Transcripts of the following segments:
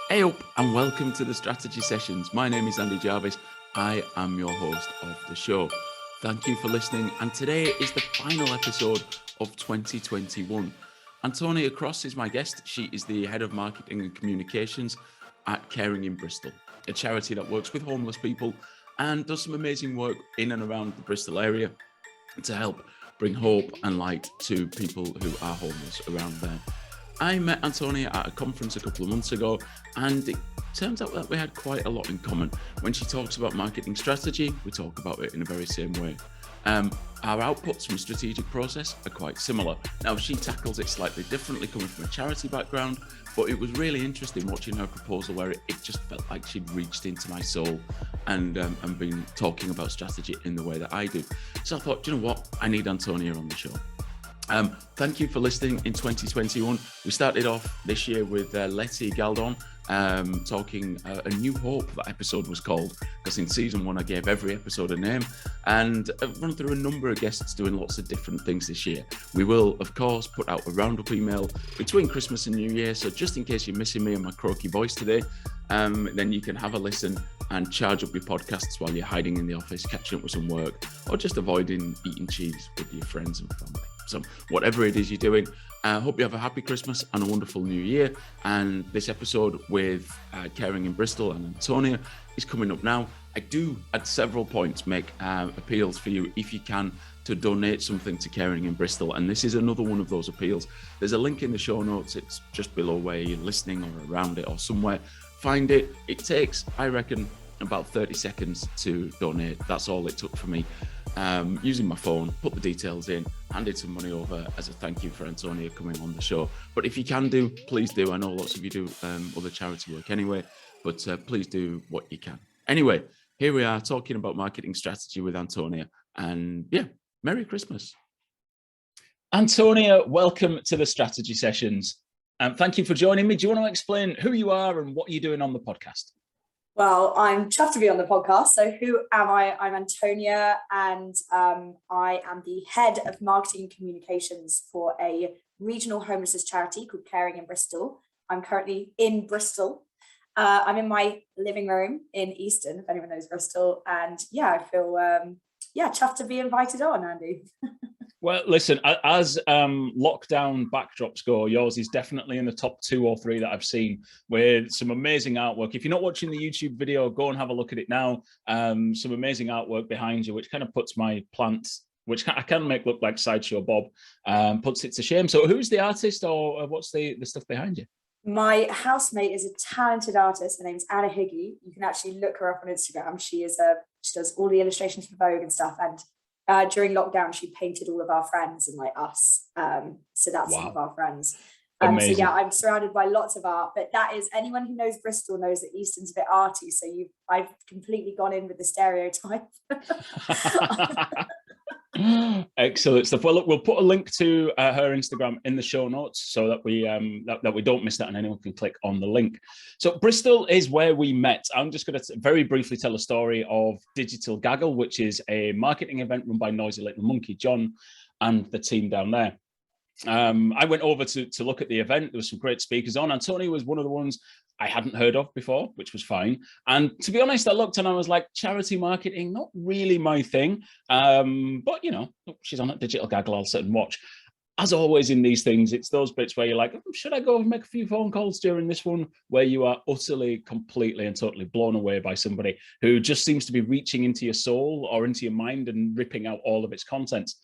Hey up and welcome to the Strategy Sessions. My name is Andy Jarvis. I am your host of the show. Thank you for listening, and today is the final episode of 2021. Antonia Cross is my guest. She is the Head of Marketing and Communications at Caring in Bristol, a charity that works with homeless people and does some amazing work in and around the Bristol area to help bring hope and light to people who are homeless around there. I met Antonia at a conference a couple of months ago, and it turns out that we had quite a lot in common. When she talks about marketing strategy, we talk about it in the very same way. Our outputs from a strategic process are quite similar. Now, she tackles it slightly differently, coming from a charity background, but it was really interesting watching her proposal where it just felt like she'd reached into my soul and been talking about strategy in the way that I do. So I thought, you know what, I need Antonia on the show. Thank you for listening in 2021. We started off this year with Letty Galdon talking A New Hope, that episode was called, because in season 1 I gave every episode a name, and I've run through a number of guests doing lots of different things this year. We will, of course, put out a roundup email between Christmas and New Year, so just in case you're missing me and my croaky voice today, then you can have a listen and charge up your podcasts while you're hiding in the office, catching up with some work, or just avoiding eating cheese with your friends and family. So whatever it is you're doing, I hope you have a happy Christmas and a wonderful New Year. And this episode with Caring in Bristol and Antonia is coming up now. I do, at several points, make appeals for you, if you can, to donate something to Caring in Bristol. And this is another one of those appeals. There's a link in the show notes. It's just below where you're listening or around it or somewhere. Find it. It takes, I reckon, about 30 seconds to donate. That's all it took for me. Using my phone, put the details in, handed some money over as a thank you for Antonia coming on the show. But if you can do, please do. I know lots of you do other charity work anyway, but please do what you can. Anyway, here we are talking about marketing strategy with Antonia, and yeah, Merry Christmas. Antonia, welcome to the Strategy Sessions. Thank you for joining me. Do you want to explain who you are and what you're doing on the podcast? Well, I'm chuffed to be on the podcast. So who am I? I'm Antonia, and I am the head of marketing and communications for a regional homelessness charity called Caring in Bristol. I'm currently in Bristol. I'm in my living room in Easton, if anyone knows Bristol. And yeah, I feel chuffed to be invited on, Andy. Well, listen, as lockdown backdrops go, yours is definitely in the top 2 or 3 that I've seen, with some amazing artwork. If you're not watching the YouTube video, go and have a look at it now. Some amazing artwork behind you, which kind of puts my plants, which I can make look like Sideshow Bob, puts it to shame. So who's the artist, or what's the stuff behind you? My housemate is a talented artist. Her name's Anna Higgy. You can actually look her up on Instagram. She does all the illustrations for Vogue and stuff. And during lockdown, she painted all of our friends and like us. So that's some of our friends. So yeah, I'm surrounded by lots of art, but that is, anyone who knows Bristol knows that Easton's a bit arty. So I've completely gone in with the stereotype. Excellent stuff. Well, look, we'll put a link to her Instagram in the show notes so that we don't miss that and anyone can click on the link. So Bristol is where we met. I'm just going to very briefly tell a story of Digital Gaggle, which is a marketing event run by Noisy Little Monkey, John, and the team down there. I went over to look at the event. There were some great speakers on. Antonia was one of the ones I hadn't heard of before, which was fine. And to be honest, I looked and I was like, charity marketing, not really my thing. But, you know, she's on at Digital Gaggle, I'll sit and watch. As always in these things, it's those bits where you're like, should I go and make a few phone calls during this one, where you are utterly, completely and totally blown away by somebody who just seems to be reaching into your soul or into your mind and ripping out all of its contents.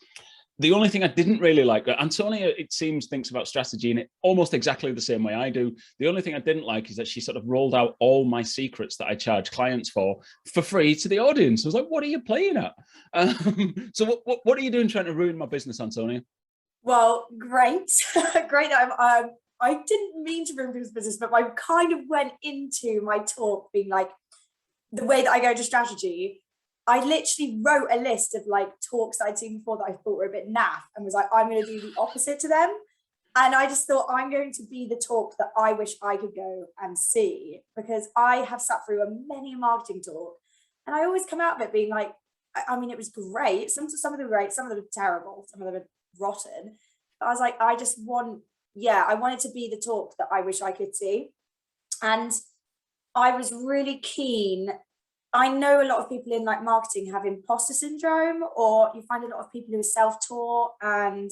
The only thing I didn't really like, Antonia, it seems, thinks about strategy in it almost exactly the same way I do. The only thing I didn't like is that she sort of rolled out all my secrets that I charge clients for free to the audience. I was like, what are you playing at? So what are you doing trying to ruin my business, Antonia? Well, great. Great. I didn't mean to ruin people's business, but I kind of went into my talk being like, the way that I go to strategy, I literally wrote a list of like talks that I'd seen before that I thought were a bit naff, and was like, I'm going to do the opposite to them. And I just thought, I'm going to be the talk that I wish I could go and see, because I have sat through many marketing talk and I always come out of it being like, I mean, it was great. Some of them were great, some of them were terrible, some of them were rotten. But I was like, I wanted to be the talk that I wish I could see. And I was really keen. I know a lot of people in like marketing have imposter syndrome, or you find a lot of people who are self-taught, and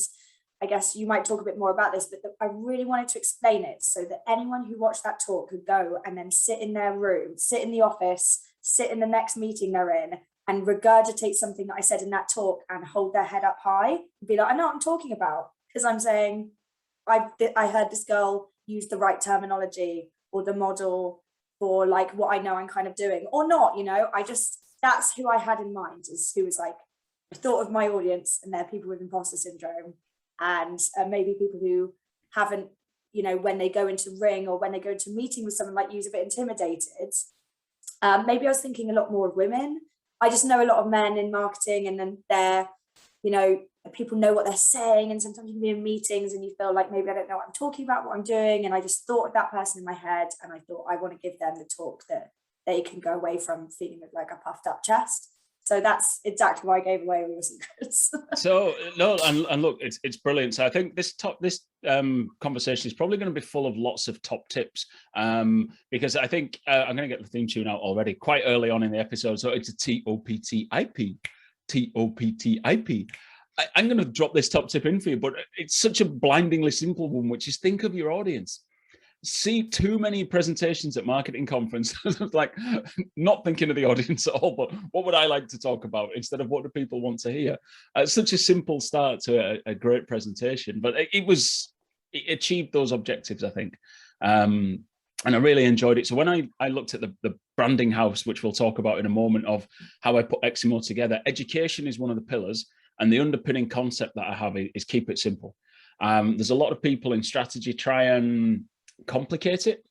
I guess you might talk a bit more about this, but I really wanted to explain it so that anyone who watched that talk could go and then sit in their room, sit in the office, sit in the next meeting they're in, and regurgitate something that I said in that talk and hold their head up high and be like, I know what I'm talking about, because I'm saying, I heard this girl use the right terminology or the model for like what I know I'm kind of doing or not, that's who I had in mind, is who was like, I thought of my audience, and they're people with imposter syndrome, and maybe people who haven't, when they go into ring or when they go into a meeting with someone like you, is a bit intimidated. Maybe I was thinking a lot more of women. I just know a lot of men in marketing, and then they're, people know what they're saying, and sometimes you can be in meetings and you feel like maybe I don't know what I'm talking about, what I'm doing, and I just thought of that person in my head, and I thought I want to give them the talk that they can go away from feeling like a puffed up chest. So that's exactly why I gave away all your secrets. So no, and look, it's brilliant. So I think this conversation is probably going to be full of lots of top tips, because I think I'm going to get the theme tune out already quite early on in the episode. So it's a TOPTIP. I'm going to drop this top tip in for you, but it's such a blindingly simple one, which is think of your audience. See too many presentations at marketing conferences, like not thinking of the audience at all, but what would I like to talk about instead of what do people want to hear? It's such a simple start to a great presentation, but it achieved those objectives, I think. And I really enjoyed it. So when I looked at the branding house, which we'll talk about in a moment, of how I put Eximo together, education is one of the pillars, and the underpinning concept that I have is keep it simple. There's a lot of people in strategy try and complicate it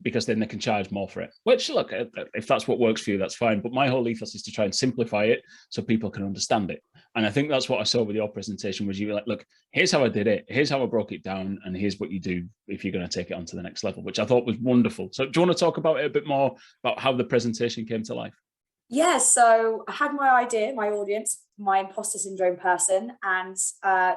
because then they can charge more for it, which, look, if that's what works for you, that's fine, but my whole ethos is to try and simplify it so people can understand it. And I think that's what I saw with your presentation, was you were like, look, here's how I did it, here's how I broke it down, and here's what you do if you're going to take it on to the next level, which I thought was wonderful. So do you want to talk about it a bit more, about how the presentation came to life? Yeah, so I had my idea, my audience, my imposter syndrome person, and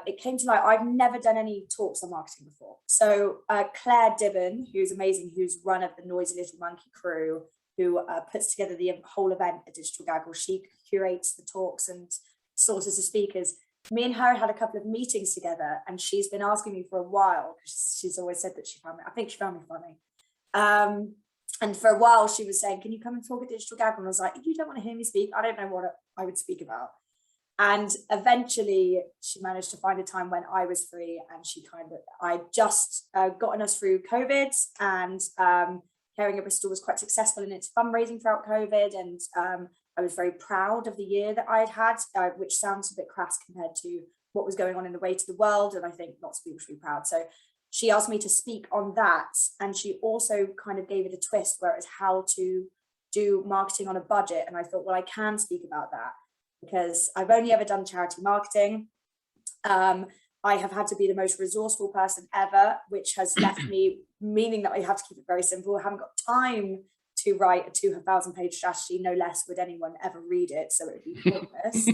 it came to light. I've never done any talks on marketing before. So Claire Dibben, who's amazing, who's run of the Noisy Little Monkey crew, who puts together the whole event at Digital Gaggle, she curates the talks and sources of speakers. Me and her had a couple of meetings together, and she's been asking me for a while, because she's always said that she found me funny. And for a while she was saying, can you come and talk at Digital Gaggle? And I was like, if you don't want to hear me speak, I don't know what I would speak about. And eventually she managed to find a time when I was free, and I just gotten us through COVID, and Caring at Bristol was quite successful in its fundraising throughout COVID. And I was very proud of the year that I'd had, which sounds a bit crass compared to what was going on in the way to the world. And I think lots of people should be proud. So she asked me to speak on that. And she also kind of gave it a twist where it was how to do marketing on a budget. And I thought, well, I can speak about that because I've only ever done charity marketing. I have had to be the most resourceful person ever, which has left me meaning that I have to keep it very simple. I haven't got time to write a 2,000-page strategy, no less would anyone ever read it, so it would be pointless.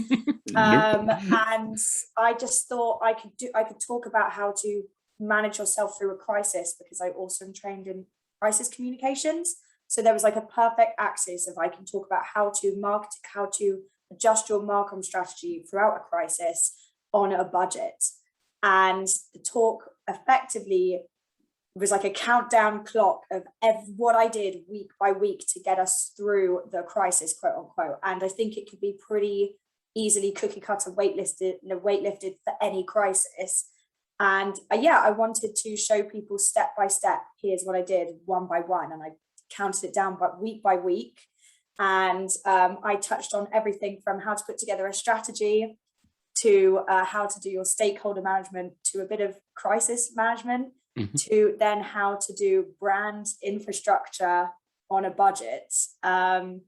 And I just thought I could talk about how to manage yourself through a crisis, because I also am trained in crisis communications. So there was like a perfect axis of I can talk about how to market, how to adjust your marketing strategy throughout a crisis on a budget. And the talk effectively was like a countdown clock of what I did week by week to get us through the crisis, quote unquote. And I think it could be pretty easily cookie cutter weightlifted for any crisis. And I wanted to show people step by step, here's what I did one by one. And I counted it down by week. And I touched on everything from how to put together a strategy to how to do your stakeholder management, to a bit of crisis management, to then how to do brand infrastructure on a budget. And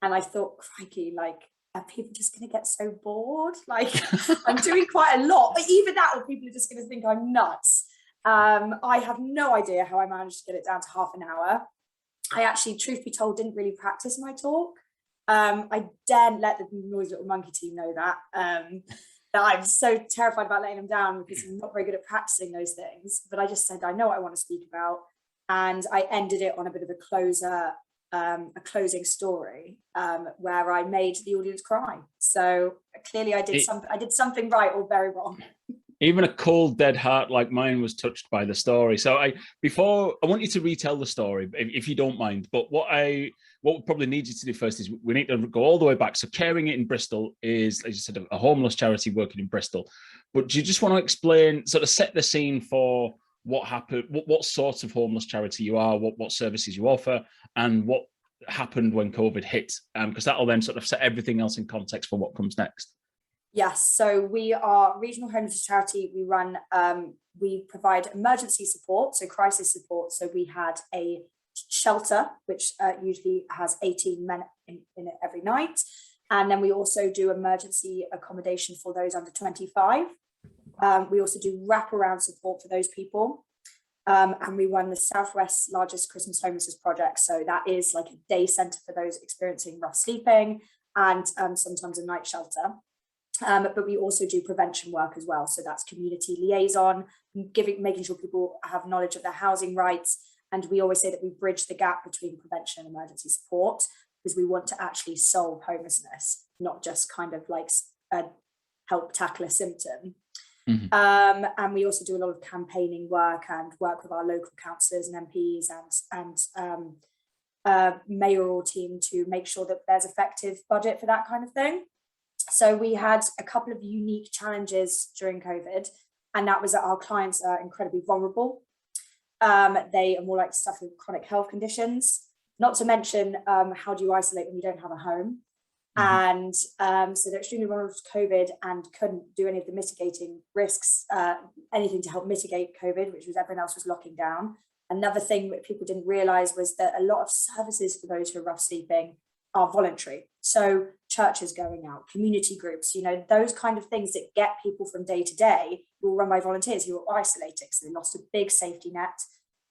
I thought, crikey, like, are people just going to get so bored? Like, I'm doing quite a lot, but even that, or people are just going to think I'm nuts. I have no idea how I managed to get it down to half an hour. I actually, truth be told, didn't really practice my talk. I daren't let the Noisy Little Monkey team know that. That I'm so terrified about letting them down because I'm not very good at practicing those things. But I just said, I know what I want to speak about. And I ended it on a bit of a closer a closing story where I made the audience cry. So clearly I did something right or very wrong. Even a cold, dead heart like mine was touched by the story. So I want you to retell the story, if you don't mind. But what we probably need you to do first is we need to go all the way back. So Caring It in Bristol is, as you said, a homeless charity working in Bristol. But do you just want to explain, sort of set the scene for what happened, what sort of homeless charity you are, what services you offer, and what happened when COVID hit? Because that'll then sort of set everything else in context for what comes next. Yes, so we are regional homeless charity. We provide emergency support, so crisis support. So we had a shelter, which usually has 18 men in it every night. And then we also do emergency accommodation for those under 25. We also do wraparound support for those people. And we run the Southwest's largest Christmas homelessness project. So that is like a day centre for those experiencing rough sleeping and sometimes a night shelter. But we also do prevention work as well. So that's community liaison, making sure people have knowledge of their housing rights. And we always say that we bridge the gap between prevention and emergency support, because we want to actually solve homelessness, not just kind of like help tackle a symptom. Mm-hmm. And we also do a lot of campaigning work and work with our local councillors and MPs and mayoral team to make sure that there's effective budget for that kind of thing. So we had a couple of unique challenges during COVID, and that was that our clients are incredibly vulnerable. They are more likely to suffer with chronic health conditions, not to mention how do you isolate when you don't have a home? Mm-hmm. And so they're extremely vulnerable to COVID and couldn't do any of the mitigating risks, anything to help mitigate COVID, which was everyone else was locking down. Another thing that people didn't realise was that a lot of services for those who are rough sleeping are voluntary. So churches going out, community groups, those kind of things that get people from day to day will run by volunteers who are isolated. So they lost a big safety net.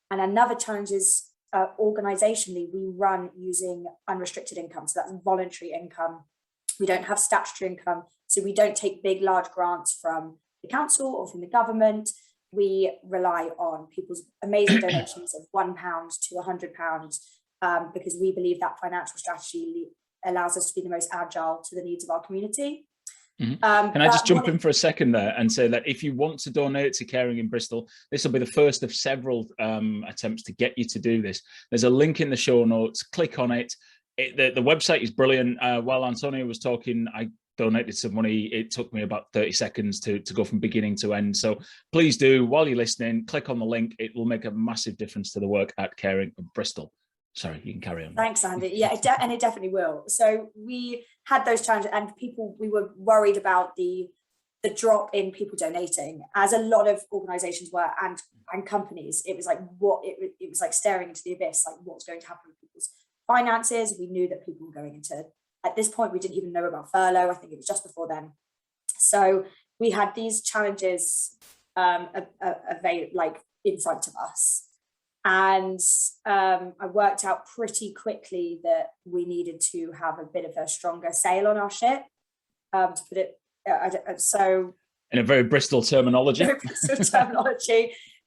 And another challenge is organisationally, we run using unrestricted income. So that's voluntary income. We don't have statutory income. So we don't take big, large grants from the council or from the government. We rely on people's amazing donations of £1 to £100, because we believe that financial strategy allows us to be the most agile to the needs of our community. Mm-hmm. Can I just jump in for a second there and say that if you want to donate to Caring in Bristol, this will be the first of several attempts to get you to do this. There's a link in the show notes. Click on it. The website is brilliant. While Antonia was talking, I donated some money. It took me about 30 seconds to go from beginning to end. So please do, while you're listening, click on the link. It will make a massive difference to the work at Caring in Bristol. Sorry, you can carry on. Thanks, Andy. Yeah, and it definitely will. So we had those challenges, and we were worried about the drop in people donating, as a lot of organisations were, and companies. It was like it was like staring into the abyss, like what's going to happen with people's finances. We knew that people were going into, at this point, we didn't even know about furlough. I think it was just before then. So we had these challenges in front of us. And I worked out pretty quickly that we needed to have a bit of a stronger sail on our ship, to put it. So in a very Bristol terminology.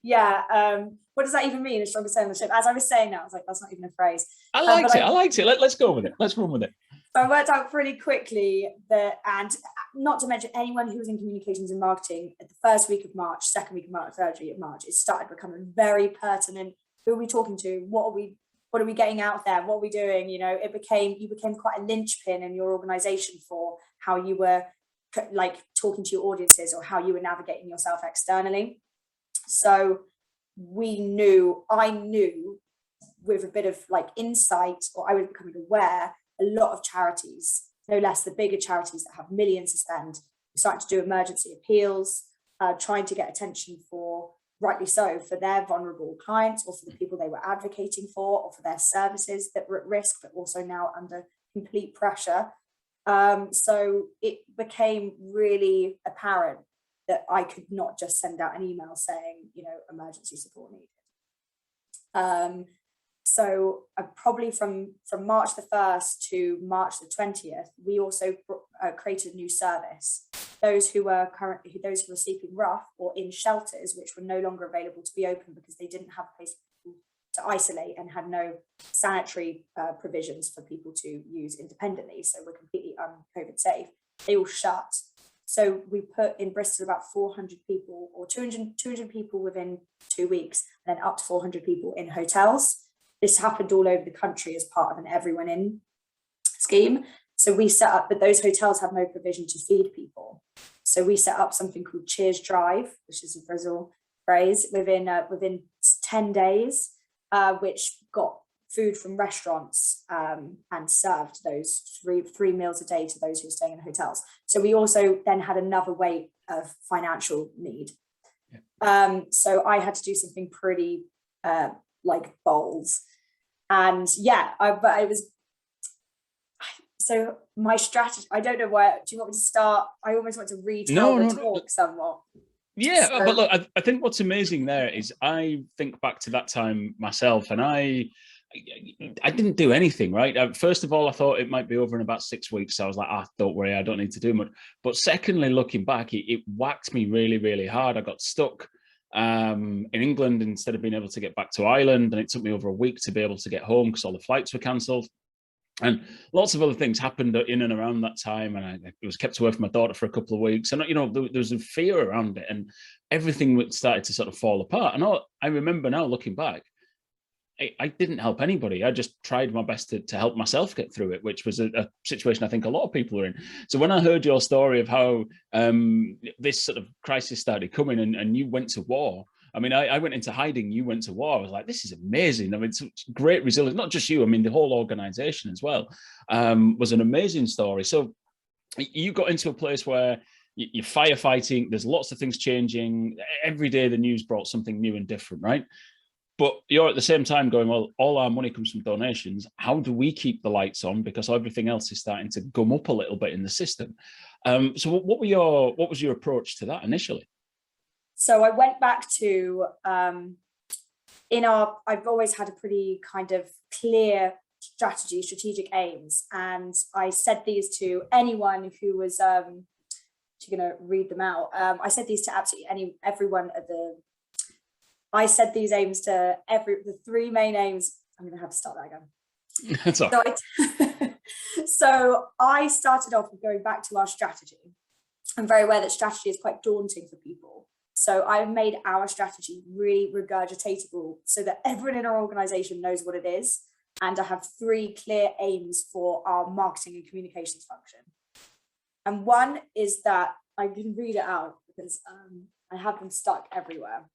Yeah. What does that even mean? A stronger sail on the ship? As I was saying that, I was like, that's not even a phrase. I liked it. Let's go with it. Let's run with it. So I worked out pretty quickly that, and not to mention anyone who was in communications and marketing at the first week of March, second week of March, third week of March, it started becoming very pertinent. Who are we talking to? What are we getting out there? What are we doing? You became quite a linchpin in your organization for how you were like talking to your audiences or how you were navigating yourself externally. So I knew with a bit of like insight, or I was becoming aware, a lot of charities, no less the bigger charities that have millions to spend, were starting to do emergency appeals, trying to get attention for, rightly so, for their vulnerable clients or for the people they were advocating for or for their services that were at risk, but also now under complete pressure. So it became really apparent that I could not just send out an email saying, emergency support needed. So probably from March the 1st to March the 20th, we also created a new service. Those who were sleeping rough or in shelters, which were no longer available to be open because they didn't have a place to to isolate and had no sanitary provisions for people to use independently. So we're completely COVID safe. They all shut. So we put in Bristol about 400 people or 200 people within 2 weeks, and then up to 400 people in hotels. This happened all over the country as part of an everyone in scheme. So we set up, but those hotels have no provision to feed people. So we set up something called Cheers Drive, which is a Bristol phrase, within 10 days, which got food from restaurants and served those three meals a day to those who are staying in hotels. So we also then had another weight of financial need. Yeah. So I had to do something pretty like bold. And yeah, but it was, so my strategy, I don't know where, do you want me to start? I almost want to retell the talk somewhat. Yeah, so, but look, I think what's amazing there is I think back to that time myself, and I didn't do anything, right? First of all, I thought it might be over in about 6 weeks. So I was like, don't worry, I don't need to do much. But secondly, looking back, it whacked me really, really hard. I got stuck in England instead of being able to get back to Ireland. And it took me over a week to be able to get home because all the flights were cancelled. And lots of other things happened in and around that time. And I was kept away from my daughter for a couple of weeks. And, you know, there was a fear around it and everything started to sort of fall apart. And I remember now looking back, I didn't help anybody. I just tried my best to help myself get through it, which was a situation I think a lot of people are in. So when I heard your story of how this sort of crisis started coming and you went to war, I mean, I went into hiding, you went to war. I was like, this is amazing. I mean, it's great resilience, not just you, I mean, the whole organization as well was an amazing story. So you got into a place where you're firefighting, there's lots of things changing. Every day the news brought something new and different, right? But you're at the same time going, well, all our money comes from donations. How do we keep the lights on? Because everything else is starting to gum up a little bit in the system. So what was your approach to that initially? So I went back to, I've always had a pretty kind of clear strategic aims. And I said these to anyone who was, going to read them out. I said these to absolutely everyone at I said these aims to the three main aims. I'm going to have to start that again. So I started off with going back to our strategy. I'm very aware that strategy is quite daunting for people. So I've made our strategy really regurgitatable so that everyone in our organization knows what it is. And I have three clear aims for our marketing and communications function. And one is that I can read it out because I have them stuck everywhere.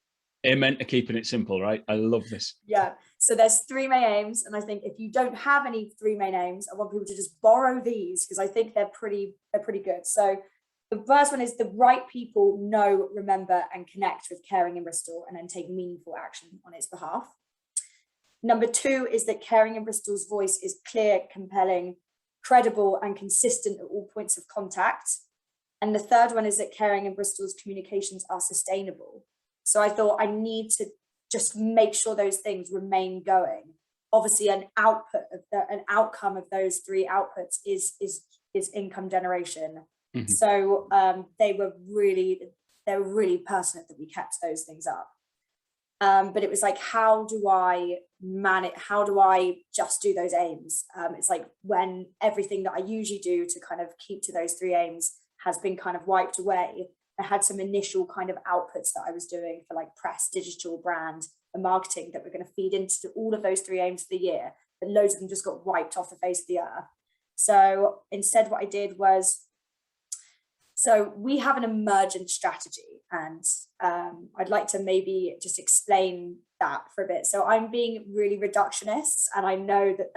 Amen to keeping it simple, right? I love this. Yeah. So there's three main aims. And I think if you don't have any three main aims, I want people to just borrow these because I think they're pretty good. So the first one is the right people know, remember, and connect with Caring in Bristol and then take meaningful action on its behalf. Number two is that Caring in Bristol's voice is clear, compelling, credible, and consistent at all points of contact. And the third one is that Caring in Bristol's communications are sustainable. So I thought I need to just make sure those things remain going. Obviously, an outcome of those three outputs is income generation. Mm-hmm. So they were really pertinent that we kept those things up. But it was like, how do I just do those aims? It's like when everything that I usually do to kind of keep to those three aims has been kind of wiped away. I had some initial kind of outputs that I was doing for like press, digital, brand, and marketing that were going to feed into all of those three aims for the year, but loads of them just got wiped off the face of the earth. So instead what I did was, so we have an emergent strategy, and I'd like to maybe just explain that for a bit. So I'm being really reductionist, and I know that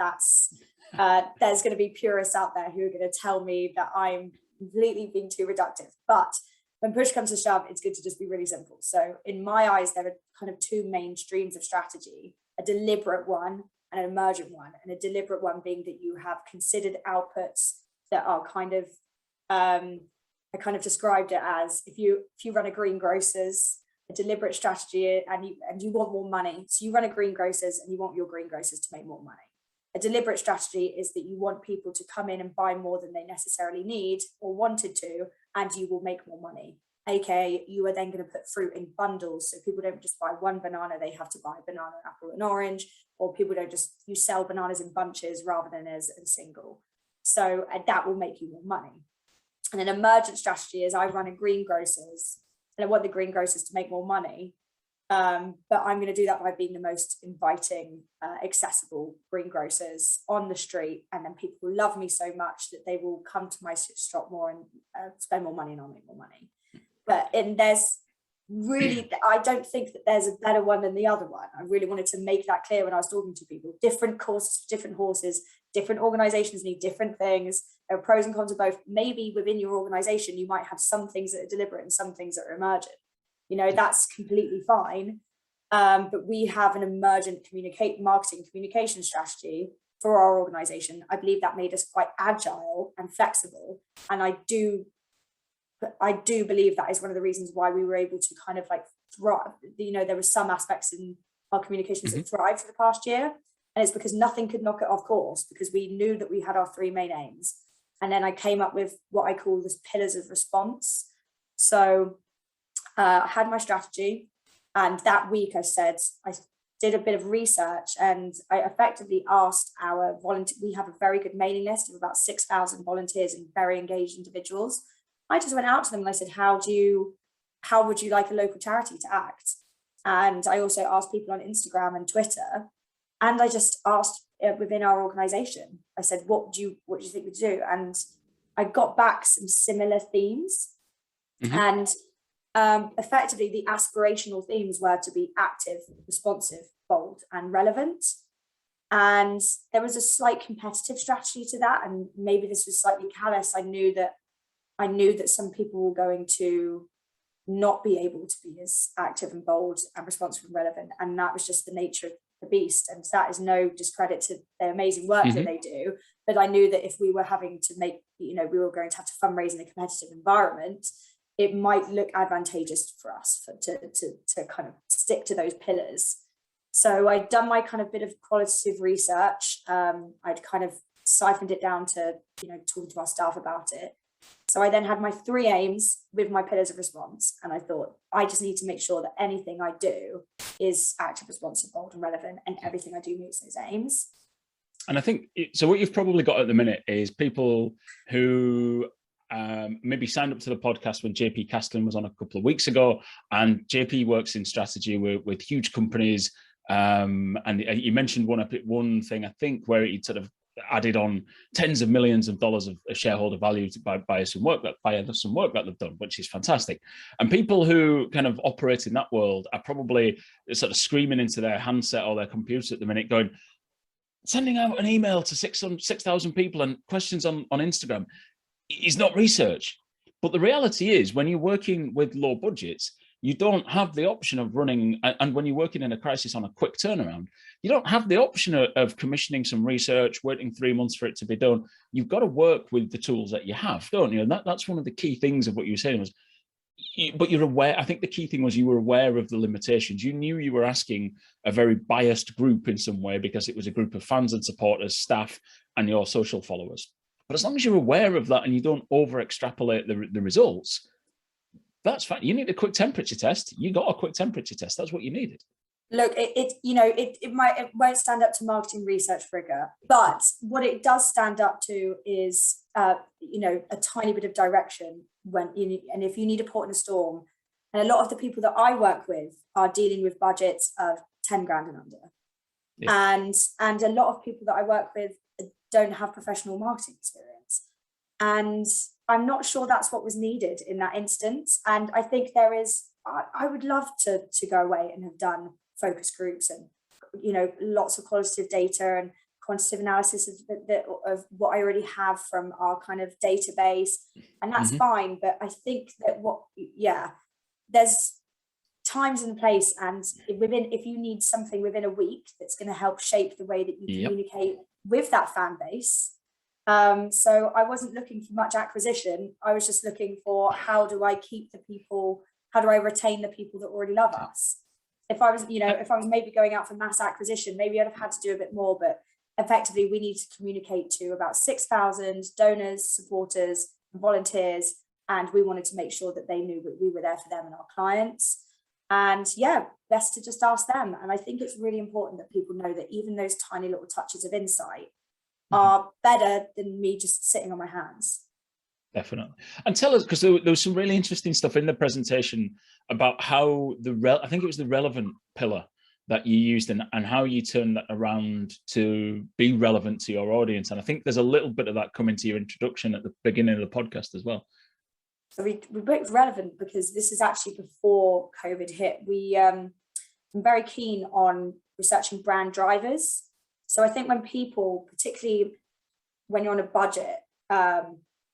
there's going to be purists out there who are going to tell me that I'm completely being too reductive, but when push comes to shove, it's good to just be really simple. So in my eyes, there are kind of two main streams of strategy, a deliberate one and an emergent one. And a deliberate one being that you have considered outputs that are kind of, I kind of described it as if you run a greengrocers, a deliberate strategy and you want more money. So you run a greengrocers and you want your greengrocers to make more money. A deliberate strategy is that you want people to come in and buy more than they necessarily need or wanted to, and you will make more money. aka you are then going to put fruit in bundles, so people don't just buy one banana, they have to buy banana, apple and orange, or people don't just, you sell bananas in bunches rather than as a single. So that will make you more money. And an emergent strategy is I run a greengrocers, and I want the greengrocers to make more money. But I'm going to do that by being the most inviting, accessible greengrocers on the street. And then people will love me so much that they will come to my shop more and spend more money, and I'll make more money. There's really, I don't think that there's a better one than the other one. I really wanted to make that clear when I was talking to people. Different courses, different horses, different organizations need different things. There are pros and cons of both. Maybe within your organization, you might have some things that are deliberate and some things that are emergent. That's completely fine. But we have an emergent marketing communication strategy for our organization. I believe that made us quite agile and flexible. And I do believe that is one of the reasons why we were able to kind of like thrive. There were some aspects in our communications that thrived for the past year. And it's because nothing could knock it off course, because we knew that we had our three main aims. And then I came up with what I call the pillars of response. So I had my strategy, and that week I did a bit of research, and I effectively asked our volunteers. We have a very good mailing list of about 6,000 volunteers and very engaged individuals. I just went out to them and I said, how would you like a local charity to act? And I also asked people on Instagram and Twitter, and I just asked within our organization, I said, what do you think we do? And I got back some similar themes. And effectively the aspirational themes were to be active, responsive, bold and relevant. And there was a slight competitive strategy to that, and maybe this was slightly callous. I knew that some people were going to not be able to be as active and bold and responsive and relevant, and that was just the nature of the beast. And that is no discredit to the amazing work that they do, but I knew that if we were having to make, we were going to have to fundraise in a competitive environment, it might look advantageous for us to kind of stick to those pillars. So I'd done my kind of bit of qualitative research. I'd kind of siphoned it down to, talking to our staff about it. So I then had my three aims with my pillars of response. And I thought, I just need to make sure that anything I do is active, responsive, bold and relevant, and everything I do meets those aims. And I think, so what you've probably got at the minute is people who maybe signed up to the podcast when JP Castlin was on a couple of weeks ago, and JP works in strategy with huge companies. And you mentioned one thing, I think, where he sort of added on tens of millions of dollars of shareholder value by some work that they've done, which is fantastic. And people who kind of operate in that world are probably sort of screaming into their handset or their computer at the minute going, sending out an email to 6,000 people and questions on Instagram is not research. But the reality is, when you're working with low budgets, you don't have the option of running, and when you're working in a crisis on a quick turnaround, you don't have the option of commissioning some research, waiting 3 months for it to be done. You've got to work with the tools that you have, don't you? And that's one of the key things of what you were saying was, but you're aware, I think the key thing was you were aware of the limitations. You knew you were asking a very biased group in some way, because it was a group of fans and supporters, staff, and your social followers. But as long as you're aware of that and you don't over extrapolate the results, that's fine. You need a quick temperature test. You got a quick temperature test. That's what you needed. Look, it won't stand up to marketing research rigor, but what it does stand up to is, a tiny bit of direction and if you need a port in a storm. And a lot of the people that I work with are dealing with budgets of 10 grand and under. Yeah. And a lot of people that I work with don't have professional marketing experience. And I'm not sure that's what was needed in that instance. And I think I would love to go away and have done focus groups and, lots of qualitative data and quantitative analysis of what I already have from our kind of database. And that's fine. But I think that there's times and place, and if you need something within a week that's going to help shape the way that you communicate with that fan base. So I wasn't looking for much acquisition. I was just looking for, how do I keep the people? How do I retain the people that already love us? If I was maybe going out for mass acquisition, maybe I'd have had to do a bit more, but effectively we need to communicate to about 6,000 donors, supporters, and volunteers and we wanted to make sure that they knew that we were there for them and our clients. And yeah, best to just ask them. And I think it's really important that people know that even those tiny little touches of insight are better than me just sitting on my hands. Definitely. And tell us, because there was some really interesting stuff in the presentation about how I think it was the relevant pillar that you used, and how you turned that around to be relevant to your audience. And I think there's a little bit of that coming to your introduction at the beginning of the podcast as well. So we booked Relevant because this is actually before COVID hit. I'm very keen on researching brand drivers. So I think when people, particularly when you're on a budget,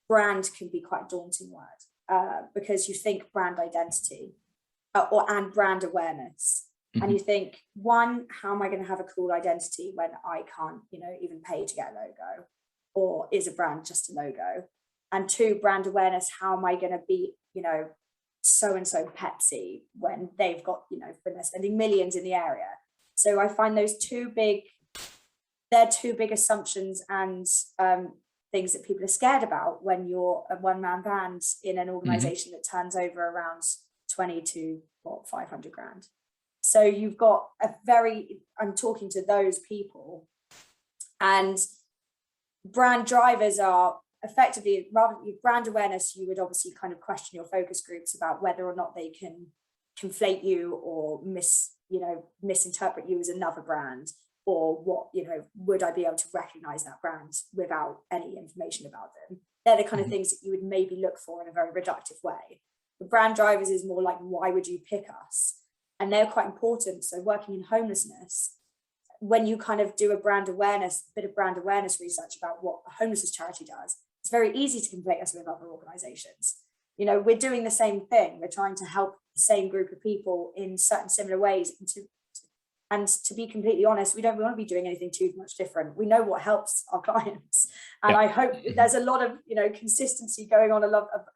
brand can be quite a daunting word, because you think brand identity and brand awareness. And you think, one, how am I going to have a cool identity when I can't, even pay to get a logo? Or is a brand just a logo? And two, brand awareness, how am I going to be, so-and-so Pepsi when they've got, when they're spending millions in the area? So I find those they're two big assumptions and things that people are scared about when you're a one-man band in an organization that turns over around 20 to 500 grand. So you've got I'm talking to those people, and brand drivers are effectively, rather than brand awareness, you would obviously kind of question your focus groups about whether or not they can conflate you or misinterpret you as another brand, or what, would I be able to recognize that brand without any information about them? They're the kind of things that you would maybe look for in a very reductive way. The brand drivers is more like, why would you pick us? And they're quite important. So working in homelessness, when you kind of do a bit of brand awareness research about what a homelessness charity does, it's very easy to conflate us with other organizations. We're doing the same thing. We're trying to help the same group of people in certain similar ways. And to be completely honest, we don't want to be doing anything too much different. We know what helps our clients. And I hope there's a lot of, consistency going on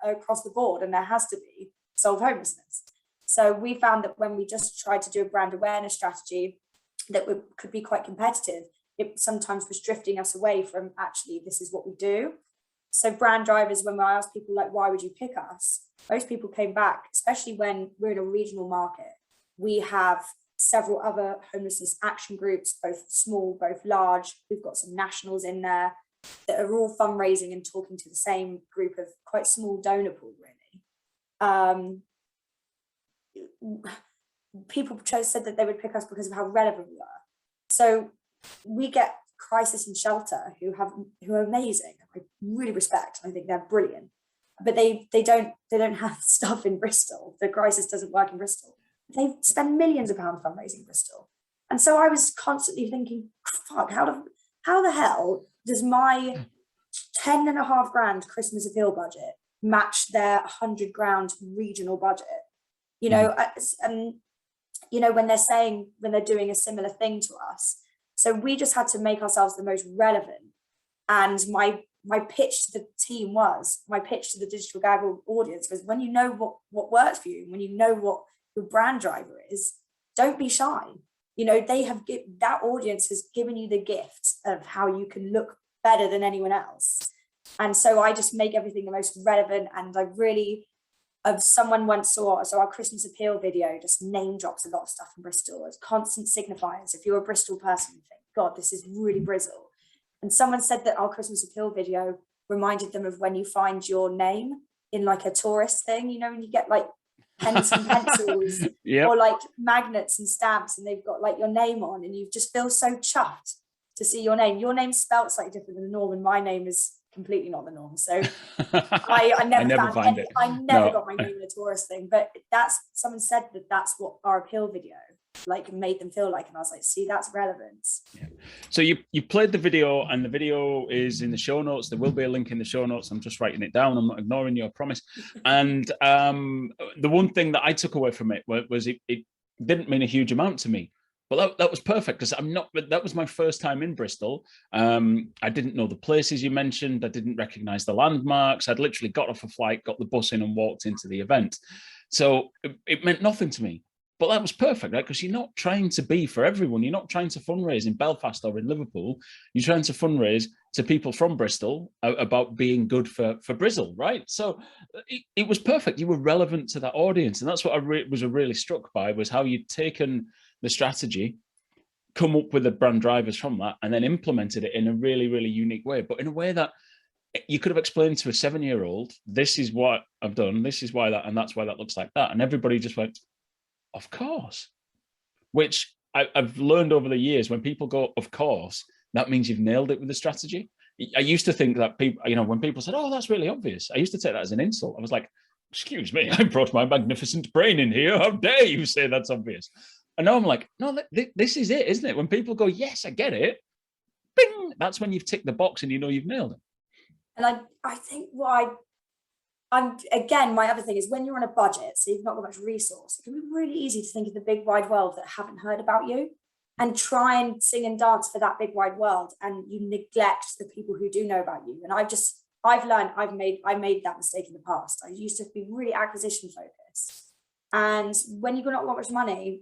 across the board, and there has to be, solve homelessness. So we found that when we just tried to do a brand awareness strategy that could be quite competitive, it sometimes was drifting us away from actually, this is what we do. So brand drivers, when I asked people like, why would you pick us? Most people came back, especially when we're in a regional market. We have several other homelessness action groups, both small, both large. We've got some nationals in there that are all fundraising and talking to the same group of quite small donor pool, really. People said that they would pick us because of how relevant we are. So we get crisis and shelter who are amazing. I really respect. I think they're brilliant, but they don't have stuff in Bristol. The crisis doesn't work in Bristol. They spend millions of pounds fundraising in Bristol. And so I was constantly thinking, fuck, how the hell does my 10.5 grand Christmas appeal budget match their 100 grand regional budget? When they're doing a similar thing to us. So we just had to make ourselves the most relevant. And my pitch to the team my pitch to the Digital Gaggle audience was, when you know what works for you, when you know what your brand driver is, don't be shy. That audience has given you the gift of how you can look better than anyone else. And so I just make everything the most relevant. And someone once saw, our Christmas appeal video just name drops a lot of stuff in Bristol. It's constant signifiers. If you're a Bristol person, you think, God, this is really Bristol. And someone said that our Christmas appeal video reminded them of when you find your name in like a tourist thing, when you get like pens and pencils or like magnets and stamps, and they've got like your name on, and you just feel so chuffed to see your name. Your name's spelled slightly different than the norm, and my name is completely not the norm. So I never got my name in a tourist thing, but someone said that's what our appeal video like made them feel like, and I was like, see, that's relevance. So you played the video, and the video is in the show notes. There will be a link in the show notes. I'm just writing it down. I'm not ignoring your promise. And the one thing that I took away from it was it didn't mean a huge amount to me. But that was perfect, because that was my first time in Bristol. I didn't know the places you mentioned. I didn't recognize the landmarks. I'd literally got off a flight, got the bus in, and walked into the event. So it meant nothing to me. But that was perfect, right? Because you're not trying to be for everyone. You're not trying to fundraise in Belfast or in Liverpool. You're trying to fundraise to people from Bristol about being good for Bristol, right? So it was perfect. You were relevant to that audience. And that's what I was really struck by, was how you'd taken the strategy, come up with the brand drivers from that, and then implemented it in a really, really unique way, but in a way that you could have explained to a 7-year-old, this is what I've done, this is why that, and that's why that looks like that. And everybody just went, of course. Which I've learned over the years, when people go, of course, that means you've nailed it with the strategy. I used to think that people, when people said, oh, that's really obvious, I used to take that as an insult. I was like, excuse me, I brought my magnificent brain in here. How dare you say that's obvious? And now I'm like, no, this is it, isn't it? When people go, yes, I get it, bing, that's when you've ticked the box and you've nailed it. And I think again, my other thing is, when you're on a budget, so you've not got much resource, it can be really easy to think of the big wide world that haven't heard about you and try and sing and dance for that big wide world, and you neglect the people who do know about you. And I made that mistake in the past. I used to be really acquisition focused, and when you've not got much money,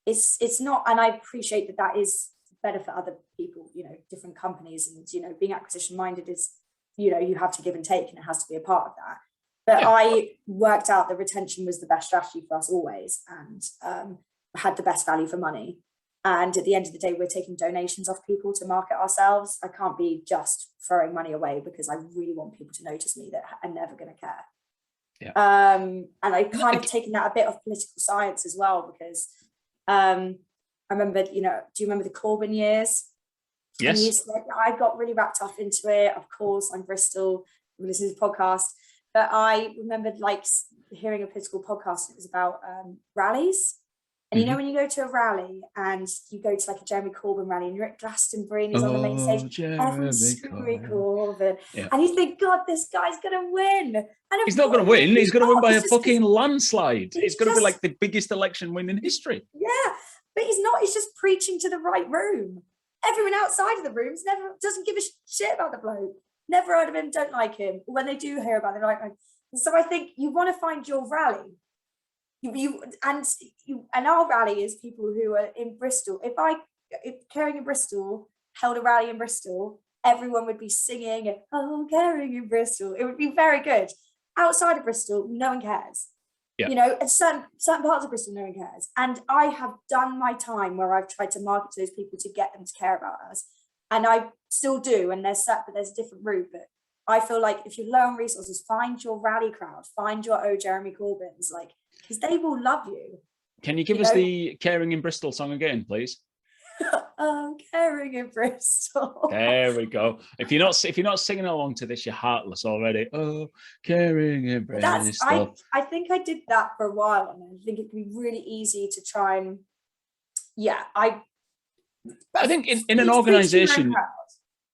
it's not, and I appreciate that is better for other people, different companies, and being acquisition minded is, you have to give and take, and it has to be a part of that. But yeah. I worked out that retention was the best strategy for us always, and had the best value for money. And at the end of the day, we're taking donations off people to market ourselves. I can't be just throwing money away, because I really want people to notice me that are never going to care. Yeah. And I kind of taken that a bit of political science as well, because I remember, do you remember the Corbyn years? Yes. I got really wrapped up into it. Of course, I'm Bristol, we listen to the podcast, but I remembered hearing a political podcast. It was about rallies. And when you go to a rally and you go to a Jeremy Corbyn rally and you're at Glastonbury and he's on the main stage, everyone's screaming Corbyn, and you think, God, this guy's going to win. And he's not going to win. He's going to win by a fucking landslide. It's going to be the biggest election win in history. Yeah, but he's not. He's just preaching to the right room. Everyone outside of the rooms doesn't give a shit about the bloke. Never heard of him, don't like him. When they do hear about him, they're like, so I think you want to find your rally. And our rally is people who are in Bristol. If Caring in Bristol held a rally in Bristol, everyone would be singing, oh, Caring in Bristol. It would be very good. Outside of Bristol, no one cares. Yeah. And certain parts of Bristol, no one cares. And I have done my time where I've tried to market to those people to get them to care about us. And I still do. And there's a different route. But I feel like if you're low on resources, find your rally crowd, find your Jeremy Corbyns, because they will love you. Can you give us the Caring in Bristol song again, please? Oh, Caring in Bristol. There we go. If you're not singing along to this, you're heartless already. Oh, Caring in Bristol. I think I did that for a while, and I think it can be really easy to try and I think in an organization.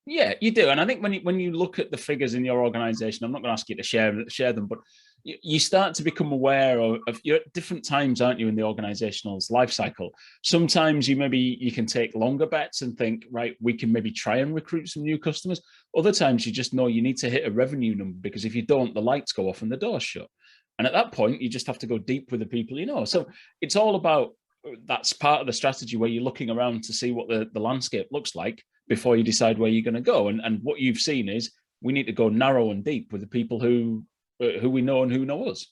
Yeah, you do. And I think when you look at the figures in your organization, I'm not going to ask you to share them, but you start to become aware of you're at different times, aren't you, in the organizational's life cycle. Sometimes you can take longer bets and think, right, we can maybe try and recruit some new customers. Other times you just know you need to hit a revenue number, because if you don't, the lights go off and the doors shut. And at that point, you just have to go deep with the people you know. So it's all about, that's part of the strategy, where you're looking around to see what the landscape looks like before you decide where you're going to go. And what you've seen is, we need to go narrow and deep with the people who we know and who know us.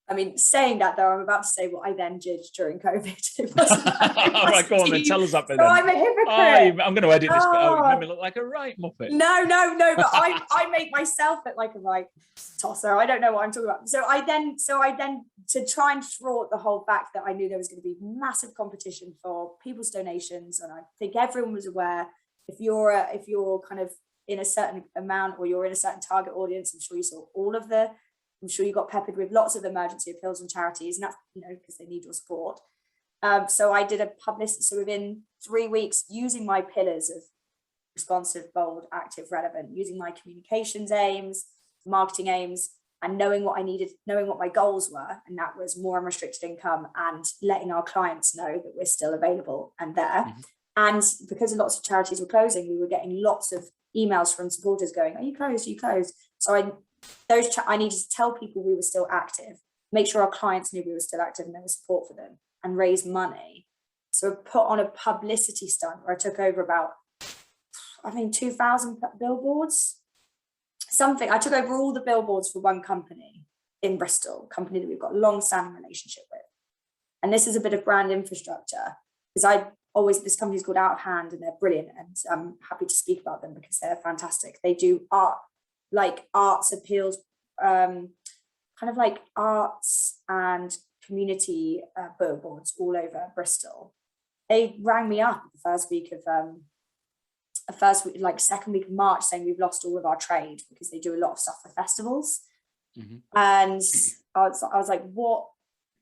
I mean, saying that though, I'm about to say what I then did during COVID. All right, go on then, tell us that bit. So I'm a hypocrite. I'm going to edit this bit out. You made me look like a right muppet. No, but I make myself look like a right tosser. I don't know what I'm talking about. So I then to try and thwart the whole fact that I knew there was going to be massive competition for people's donations, and I think everyone was aware. If you're kind of in a certain amount, or you're in a certain target audience, I'm sure you saw I'm sure you got peppered with lots of emergency appeals and charities, and that's, because they need your support. So I did a publicity. So within 3 weeks, using my pillars of responsive, bold, active, relevant, using my communications aims, marketing aims, and knowing what I needed, knowing what my goals were, and that was more unrestricted income and letting our clients know that we're still available and there. Mm-hmm. And because lots of charities were closing, we were getting lots of emails from supporters going, are you closed? Are you closed? So I needed to tell people we were still active, make sure our clients knew we were still active and there was support for them. and raise money. So I put on a publicity stunt where I took over about, I think, 2,000 billboards. I took over all the billboards for one company in Bristol, a company that we've got a long-standing relationship with. And this is a bit of brand infrastructure, because this company's called Out of Hand, and they're brilliant, and I'm happy to speak about them because they're fantastic. They do art, like arts appeals, kind of like arts and community billboards all over Bristol. They rang me up the second week of March, saying we've lost all of our trade because they do a lot of stuff for festivals. Mm-hmm. And I was like, what?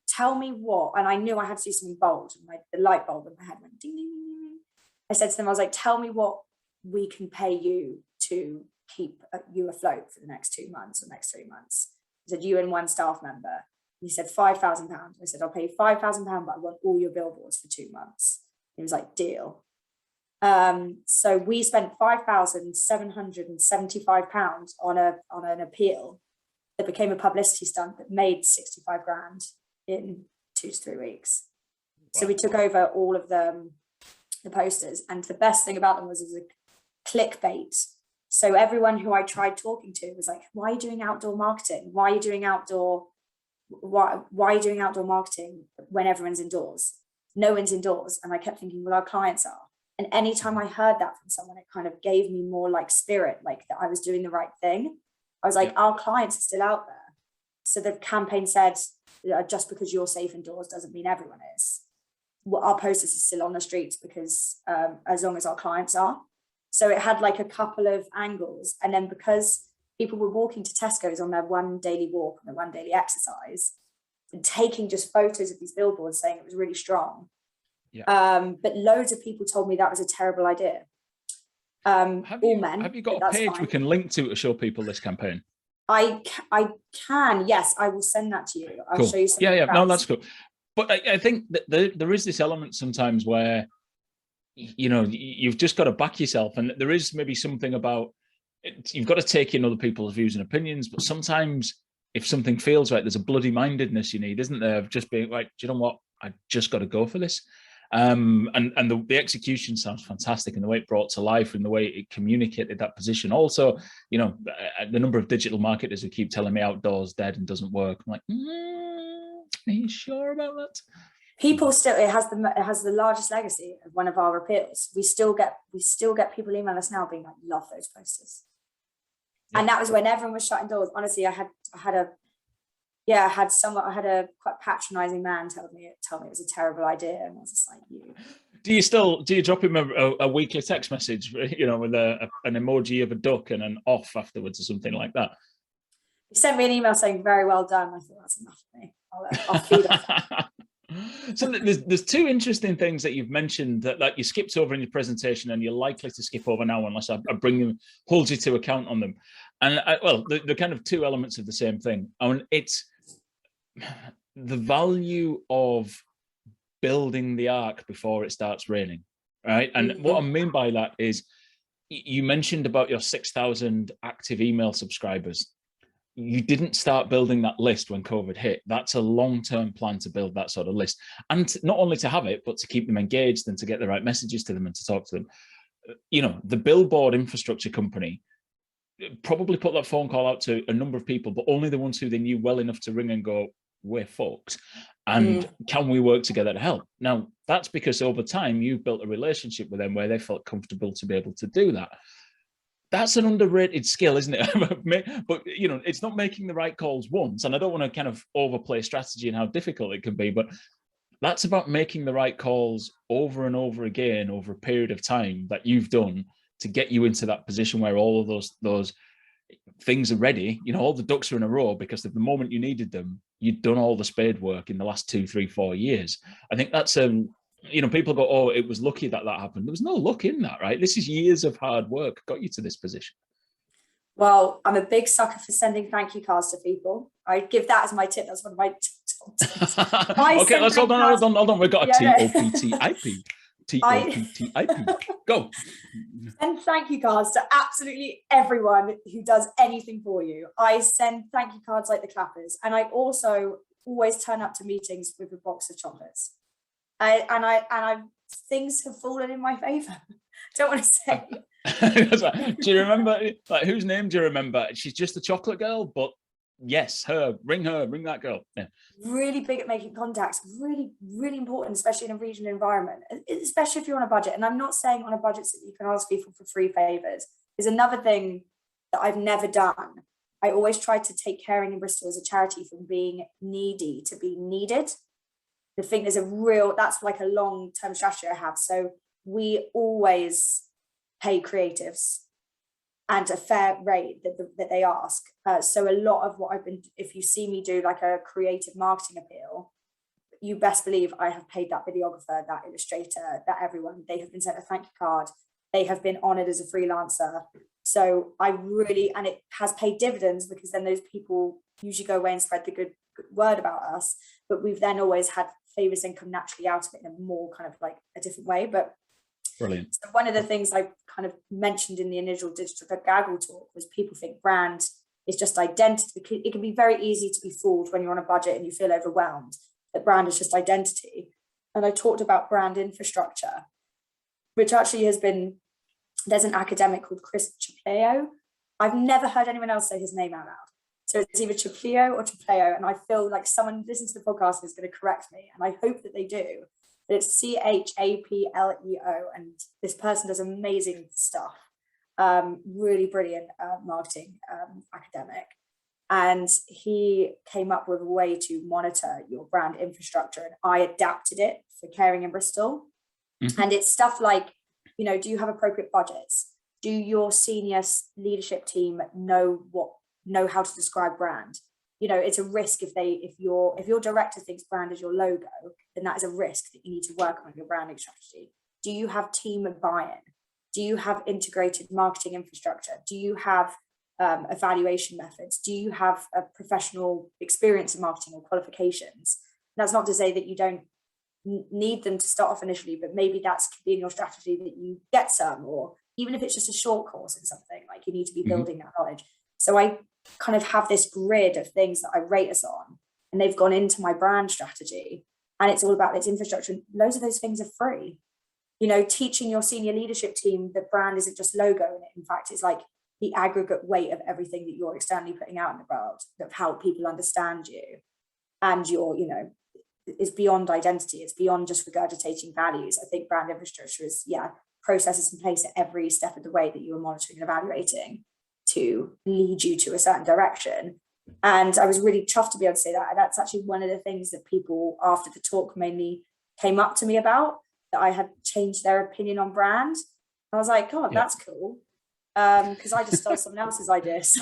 Tell me what? And I knew I had to do something bold. And the light bulb in my head went ding, ding, ding, ding. I said to them, I was like, tell me what we can pay you to keep you afloat for the next 2 months or next 3 months. He said, you and one staff member. He said, £5,000. I said, I'll pay you £5,000, but I want all your billboards for 2 months. He was like, deal. So we spent £5,775 on an appeal that became a publicity stunt that made 65 grand in 2 to 3 weeks. Wow. So we took over all of the posters, and the best thing about them was it was a clickbait. So everyone who I tried talking to was like, why are you doing outdoor marketing? Why are you doing outdoor marketing when everyone's indoors? No one's indoors. And I kept thinking, well, our clients are. And anytime I heard that from someone, it kind of gave me more like spirit, like that I was doing the right thing. I was like, our clients are still out there. So the campaign said, just because you're safe indoors doesn't mean everyone is. Well, our posters are still on the streets because as long as our clients are. So it had like a couple of angles. And then because people were walking to Tesco's on their one daily walk and their one daily exercise, and taking just photos of these billboards saying it was really strong. Yeah. But loads of people told me that was a terrible idea. Have you got a page we can link to show people this campaign? I can, yes, I will send that to you. I'll show you some. Yeah, no, that's cool. But I think that there is this element sometimes where, you know, you've just got to back yourself, and there is maybe something about you've got to take in other people's views and opinions. But sometimes, if something feels right, there's a bloody mindedness you need, isn't there? Of just being like, do you know what? I just got to go for this. And the execution sounds fantastic, and the way it brought to life and the way it communicated that position. Also, you know, the number of digital marketers who keep telling me outdoors dead and doesn't work. I'm like, are you sure about that? People still, it has the largest legacy of one of our appeals. We still get people email us now being like, love those posters. Yeah. And that was when everyone was shutting doors. Honestly, I had a quite patronizing man tell me it was a terrible idea, and I was just like, you. Do you drop him a weekly text message, you know, with an emoji of a duck and an off afterwards or something like that? He sent me an email saying, very well done. I thought, that's enough for me. I'll feed off. So there's two interesting things that you've mentioned that you skipped over in your presentation, and you're likely to skip over now unless I hold you to account on them. And they're kind of two elements of the same thing. And it's the value of building the ark before it starts raining, right? And what I mean by that is, you mentioned about your 6,000 active email subscribers. You didn't start building that list when COVID hit. That's a long-term plan to build that sort of list. And not only to have it, but to keep them engaged and to get the right messages to them and to talk to them. You know, the billboard infrastructure company probably put that phone call out to a number of people, but only the ones who they knew well enough to ring and go, we're fucked. And can we work together to help? Now, that's because over time, you've built a relationship with them where they felt comfortable to be able to do that. That's an underrated skill, isn't it? But, you know, it's not making the right calls once. And I don't want to kind of overplay strategy and how difficult it can be, but that's about making the right calls over and over again over a period of time that you've done to get you into that position where all of those things are ready. You know, all the ducks are in a row, because at the moment you needed them, you'd done all the spade work in the last 2, 3, 4 years. I think that's you know, people go, oh, it was lucky that happened. There was no luck in that, right? This is years of hard work got you to this position. Well, I'm a big sucker for sending thank you cards to people. I give that as my tip. That's one of my tips. Okay, let's hold on. We've got a TOPTIP. TOPTIP. Go. Send thank you cards to absolutely everyone who does anything for you. I send thank you cards like the clappers. And I also always turn up to meetings with a box of chocolates. I things have fallen in my favor. Don't want to say. Do you remember, like, whose name do you remember? She's just a chocolate girl, but yes, ring that girl. Yeah. Really big at making contacts, really, really important, especially in a regional environment, especially if you're on a budget. And I'm not saying on a budget that you can ask people for free favors. Is another thing that I've never done. I always try to take Caring in Bristol as a charity from being needy to be needed. I think that's like a long-term strategy I have. So we always pay creatives and a fair rate that they ask. So a lot of what if you see me do like a creative marketing appeal, you best believe I have paid that videographer, that illustrator, that everyone. They have been sent a thank you card. They have been honored as a freelancer. So and it has paid dividends, because then those people usually go away and spread the good word about us. But we've then always had favors income naturally out of it in a more kind of like a different way. But brilliant. So one of the things I kind of mentioned in the initial digital gaggle talk was people think brand is just identity. It can be very easy to be fooled when you're on a budget and you feel overwhelmed that brand is just identity. And I talked about brand infrastructure, which actually there's an academic called Chris Chapleo. I've never heard anyone else say his name out loud. So it's either Chapleo or Chapleo. And I feel like someone listening to the podcast is going to correct me. And I hope that they do. But it's Chapleo. And this person does amazing stuff. Really brilliant marketing academic. And he came up with a way to monitor your brand infrastructure. And I adapted it for Caring in Bristol. Mm-hmm. And it's stuff like, do you have appropriate budgets? Do your senior leadership team know how to describe brand? It's a risk if your director thinks brand is your logo, then that is a risk that you need to work on your branding strategy. Do you have team buy-in? Do you have integrated marketing infrastructure? Do you have evaluation methods? Do you have a professional experience in marketing or qualifications? That's not to say that you don't need them to start off initially, but maybe that's could be in your strategy that you get some, or even if it's just a short course in something, like you need to be building that knowledge. So I kind of have this grid of things that I rate us on, and they've gone into my brand strategy, and it's all about its infrastructure. Loads of those things are free. Teaching your senior leadership team that brand isn't just logo, and in fact it's like the aggregate weight of everything that you're externally putting out in the world, of how people understand you, and is beyond identity. It's beyond just regurgitating values. I think brand infrastructure is processes in place at every step of the way that you are monitoring and evaluating to lead you to a certain direction. And I was really chuffed to be able to say that. And that's actually one of the things that people after the talk mainly came up to me about, that I had changed their opinion on brand. I was like, God, that's cool. Because I just stole someone else's idea. So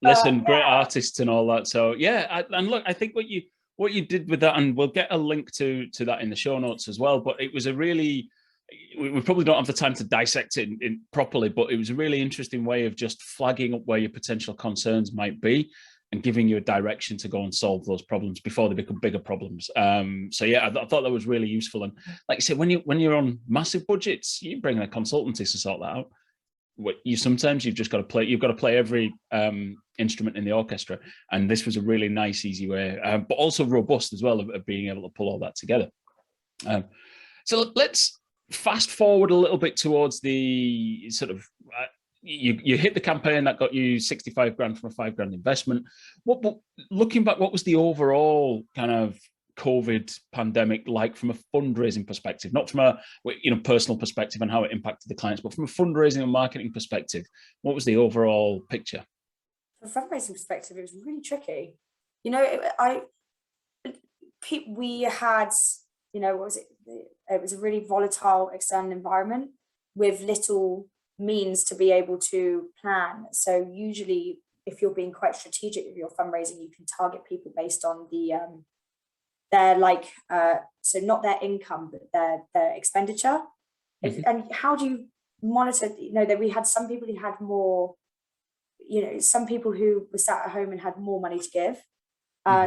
listen, great artists and all that. So and look, I think what you did with that, and we'll get a link to that in the show notes as well, but it was a really, we probably don't have the time to dissect it in properly, but it was a really interesting way of just flagging up where your potential concerns might be and giving you a direction to go and solve those problems before they become bigger problems. I thought that was really useful. And like you said, when you're on massive budgets, you bring in a consultancy to sort that out. You've just got to play every instrument in the orchestra, and this was a really nice, easy way, but also robust as well, of being able to pull all that together. So let's fast forward a little bit towards the sort of you hit the campaign that got you 65 grand from a $5,000 investment. What looking back, what was the overall kind of COVID pandemic like from a fundraising perspective, not from a personal perspective and how it impacted the clients, but from a fundraising and marketing perspective, what was the overall picture? From a fundraising perspective, it was really tricky. We had, it was a really volatile external environment with little means to be able to plan. So usually, if you're being quite strategic with your fundraising, you can target people based on so not their income, but their expenditure. Mm-hmm. And how do you monitor, that we had some people who had more, some people who were sat at home and had more money to give.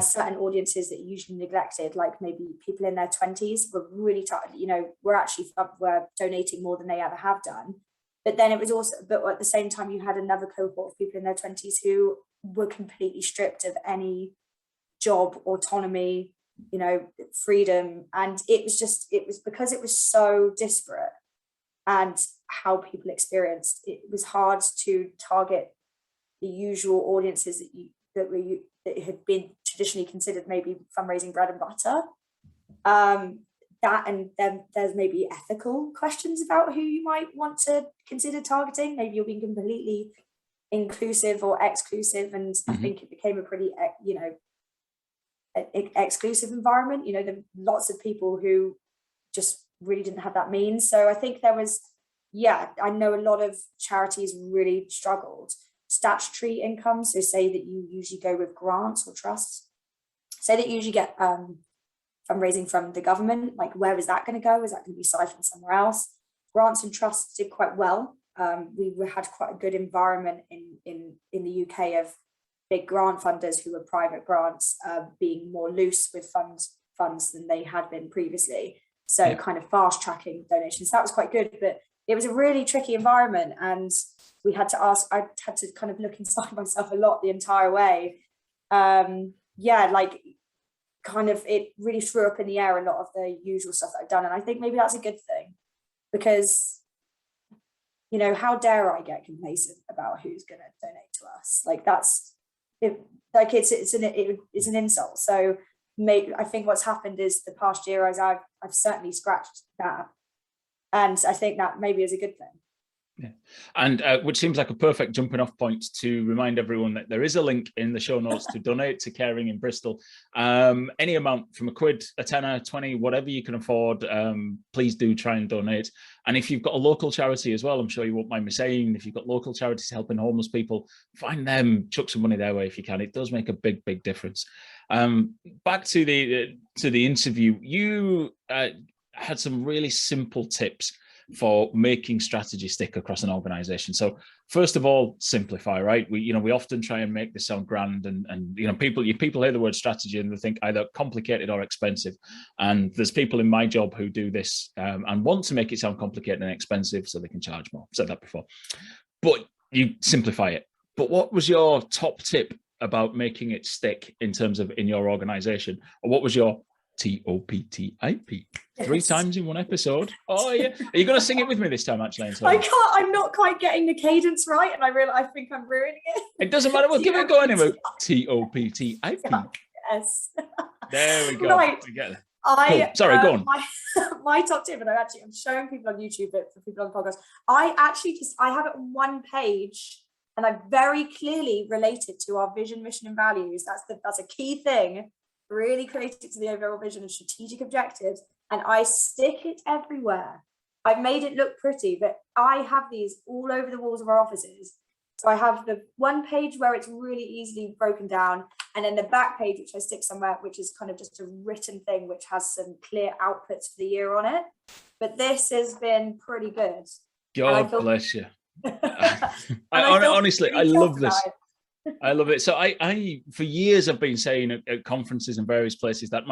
Certain audiences that usually neglected, like maybe people in their 20s, were really we're donating more than they ever have done. But then it was also, but at the same time, you had another cohort of people in their 20s who were completely stripped of any job autonomy, freedom. And it was because it was so disparate and how people experienced it was hard to target the usual audiences that had been traditionally considered maybe fundraising bread and butter. That, and then there's maybe ethical questions about who you might want to consider targeting. Maybe you're being completely inclusive or exclusive, and I think it became a pretty exclusive environment. There were lots of people who just really didn't have that means. So I think there was, I know a lot of charities really struggled. Statutory income, so say that you usually go with grants or trusts, say that you usually get fundraising from the government, like where is that going to go? Is that going to be siphoned somewhere else? Grants and trusts did quite well. We had quite a good environment in the UK of big grant funders who were private grants being more loose with funds than they had been previously. So kind of fast tracking donations. That was quite good, but it was a really tricky environment, and I had to kind of look inside myself a lot the entire way. Kind of it really threw up in the air a lot of the usual stuff that I've done. And I think maybe that's a good thing, because, how dare I get complacent about who's going to donate to us? Like it's an insult. So I think what's happened is the past year I've certainly scratched that. And I think that maybe is a good thing. Yeah, and which seems like a perfect jumping off point to remind everyone that there is a link in the show notes to donate to Caring in Bristol. Any amount from £1, a tenner, 20, whatever you can afford, please do try and donate. And if you've got a local charity as well, I'm sure you won't mind me saying, if you've got local charities helping homeless people, find them, chuck some money their way if you can. It does make a big, big difference. Back to the interview, you had some really simple tips for making strategy stick across an organization. So first of all, simplify, right? We often try and make this sound grand, and people hear the word strategy and they think either complicated or expensive. And there's people in my job who do this and want to make it sound complicated and expensive so they can charge more. I've said that before. But you simplify it. But what was your top tip about making it stick in terms of in your organization? Or what was your TOPTIP? 3 times in one episode. Oh yeah. Are you going to sing it with me this time, actually, Antonia? I can't. I'm not quite getting the cadence right, and I think I'm ruining it. It doesn't matter. We'll give it a go anyway. TOPTIP. Yes. There we go. Right. We get it. Cool. Sorry, go on. My top tip, and I'm showing people on YouTube, but for people on the podcast, I have it on one page, and I very clearly related to our vision, mission, and values. That's a key thing. Really created to the overall vision and strategic objectives, and I stick it everywhere. I've made it look pretty, but I have these all over the walls of our offices. So I have the one page where it's really easily broken down, and then the back page, which I stick somewhere, which is kind of just a written thing, which has some clear outputs for the year on it. But this has been pretty good. God bless you. Honestly, I love this. I love it. So I for years I've been saying at conferences and various places that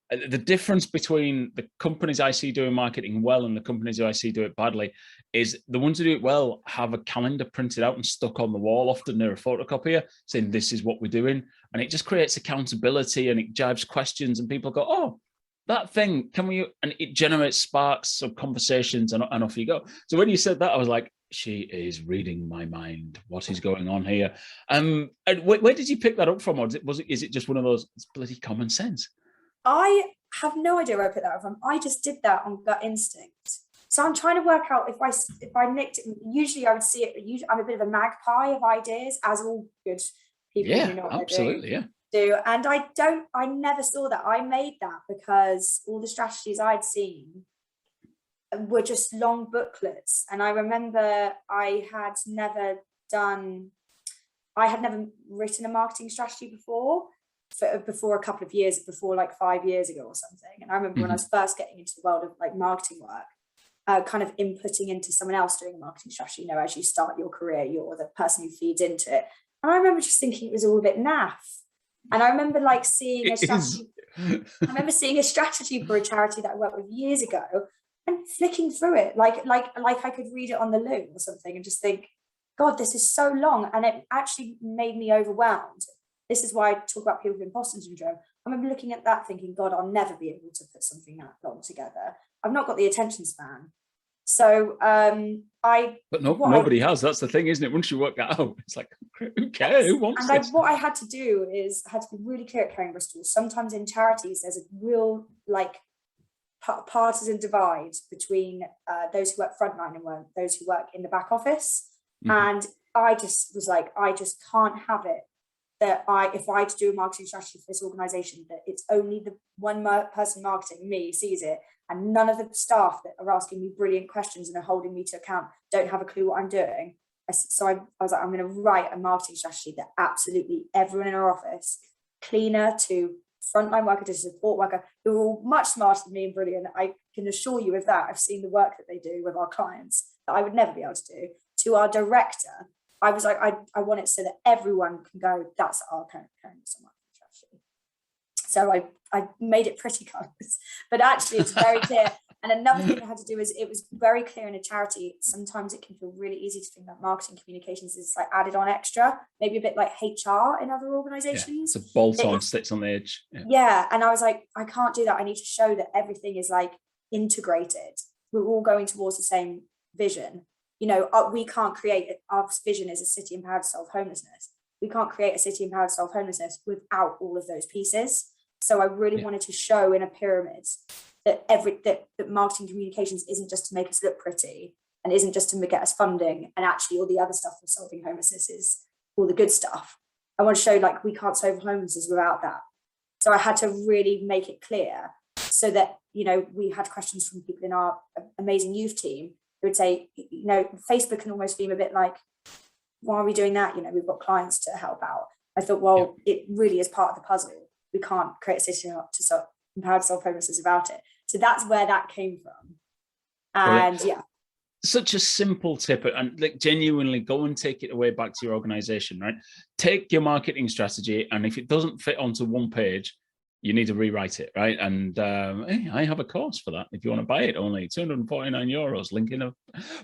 the difference between the companies I see doing marketing well and the companies who I see do it badly is the ones who do it well have a calendar printed out and stuck on the wall, often near a photocopier, saying this is what we're doing. And it just creates accountability and it jives questions, and people go, oh, that thing, can we, and it generates sparks of conversations, and off you go. So when you said that, I was like, she is reading my mind. What is going on here? And where did you pick that up from? Or is it just one of those, it's bloody common sense? I have no idea where I put that from. I just did that on gut instinct. So I'm trying to work out if I nicked it. Usually I would see it. I'm a bit of a magpie of ideas, as all good people who know what absolutely, do. And I never saw that. I made that because all the strategies I'd seen were just long booklets. And I remember I had never written a marketing strategy before a couple of years, before like 5 years ago or something. And I remember when I was first getting into the world of like marketing work, kind of inputting into someone else doing a marketing strategy. As you start your career, you're the person who feeds into it. And I remember just thinking it was all a bit naff. And I remember like seeing a strategy. I remember seeing a strategy for a charity that I worked with years ago and flicking through it like I could read it on the loo or something and just think, God, this is so long. And it actually made me overwhelmed. This is why I talk about people with imposter syndrome. I remember looking at that thinking, God, I'll never be able to put something that long together. I've not got the attention span. So But nobody has. That's the thing, isn't it? Once you work that out, it's like, who cares? Who wants this? What I had to do is I had to be really clear at Caring Bristol. Sometimes in charities, there's a real like partisan divide between those who work frontline and those who work in the back office. And I just was like, I just can't have it that if I had to do a marketing strategy for this organization, that it's only the one person marketing, me, sees it, and none of the staff that are asking me brilliant questions and are holding me to account don't have a clue what I'm doing. So I was like, I'm going to write a marketing strategy that absolutely everyone in our office, cleaner to frontline worker to support worker, who are all much smarter than me and brilliant. I can assure you of that. I've seen the work that they do with our clients that I would never be able to do. To our director, I was like, I want it so that everyone can go, that's our current marketing strategy. So I made it pretty close, but actually it's very clear. And another thing I had to do is it was very clear in a charity. Sometimes it can feel really easy to think that marketing communications is like added on extra, maybe a bit like HR in other organizations. Yeah, it's a bolt-on, sits on the edge. Yeah. And I was like, I can't do that. I need to show that everything is like integrated. We're all going towards the same vision. You know, we can't create our vision is a city empowered to solve homelessness. We can't create a city empowered to solve homelessness without all of those pieces. So I really wanted to show in a pyramid that that marketing communications isn't just to make us look pretty and isn't just to get us funding, and actually all the other stuff for solving homelessness is all the good stuff. I want to show like we can't solve homelessness without that. So I had to really make it clear so that, you know, we had questions from people in our amazing youth team who would say, you know, Facebook can almost seem a bit like, why are we doing that? You know, we've got clients to help out. I thought, well, it really is part of the puzzle. We can't create a system to empower to solve homelessness without it. So that's where that came from. And such a simple tip, and like genuinely go and take it away back to your organization, right? Take your marketing strategy, and if it doesn't fit onto one page, you need to rewrite it, right? And hey, I have a course for that. If you want to buy it, only €249, link in.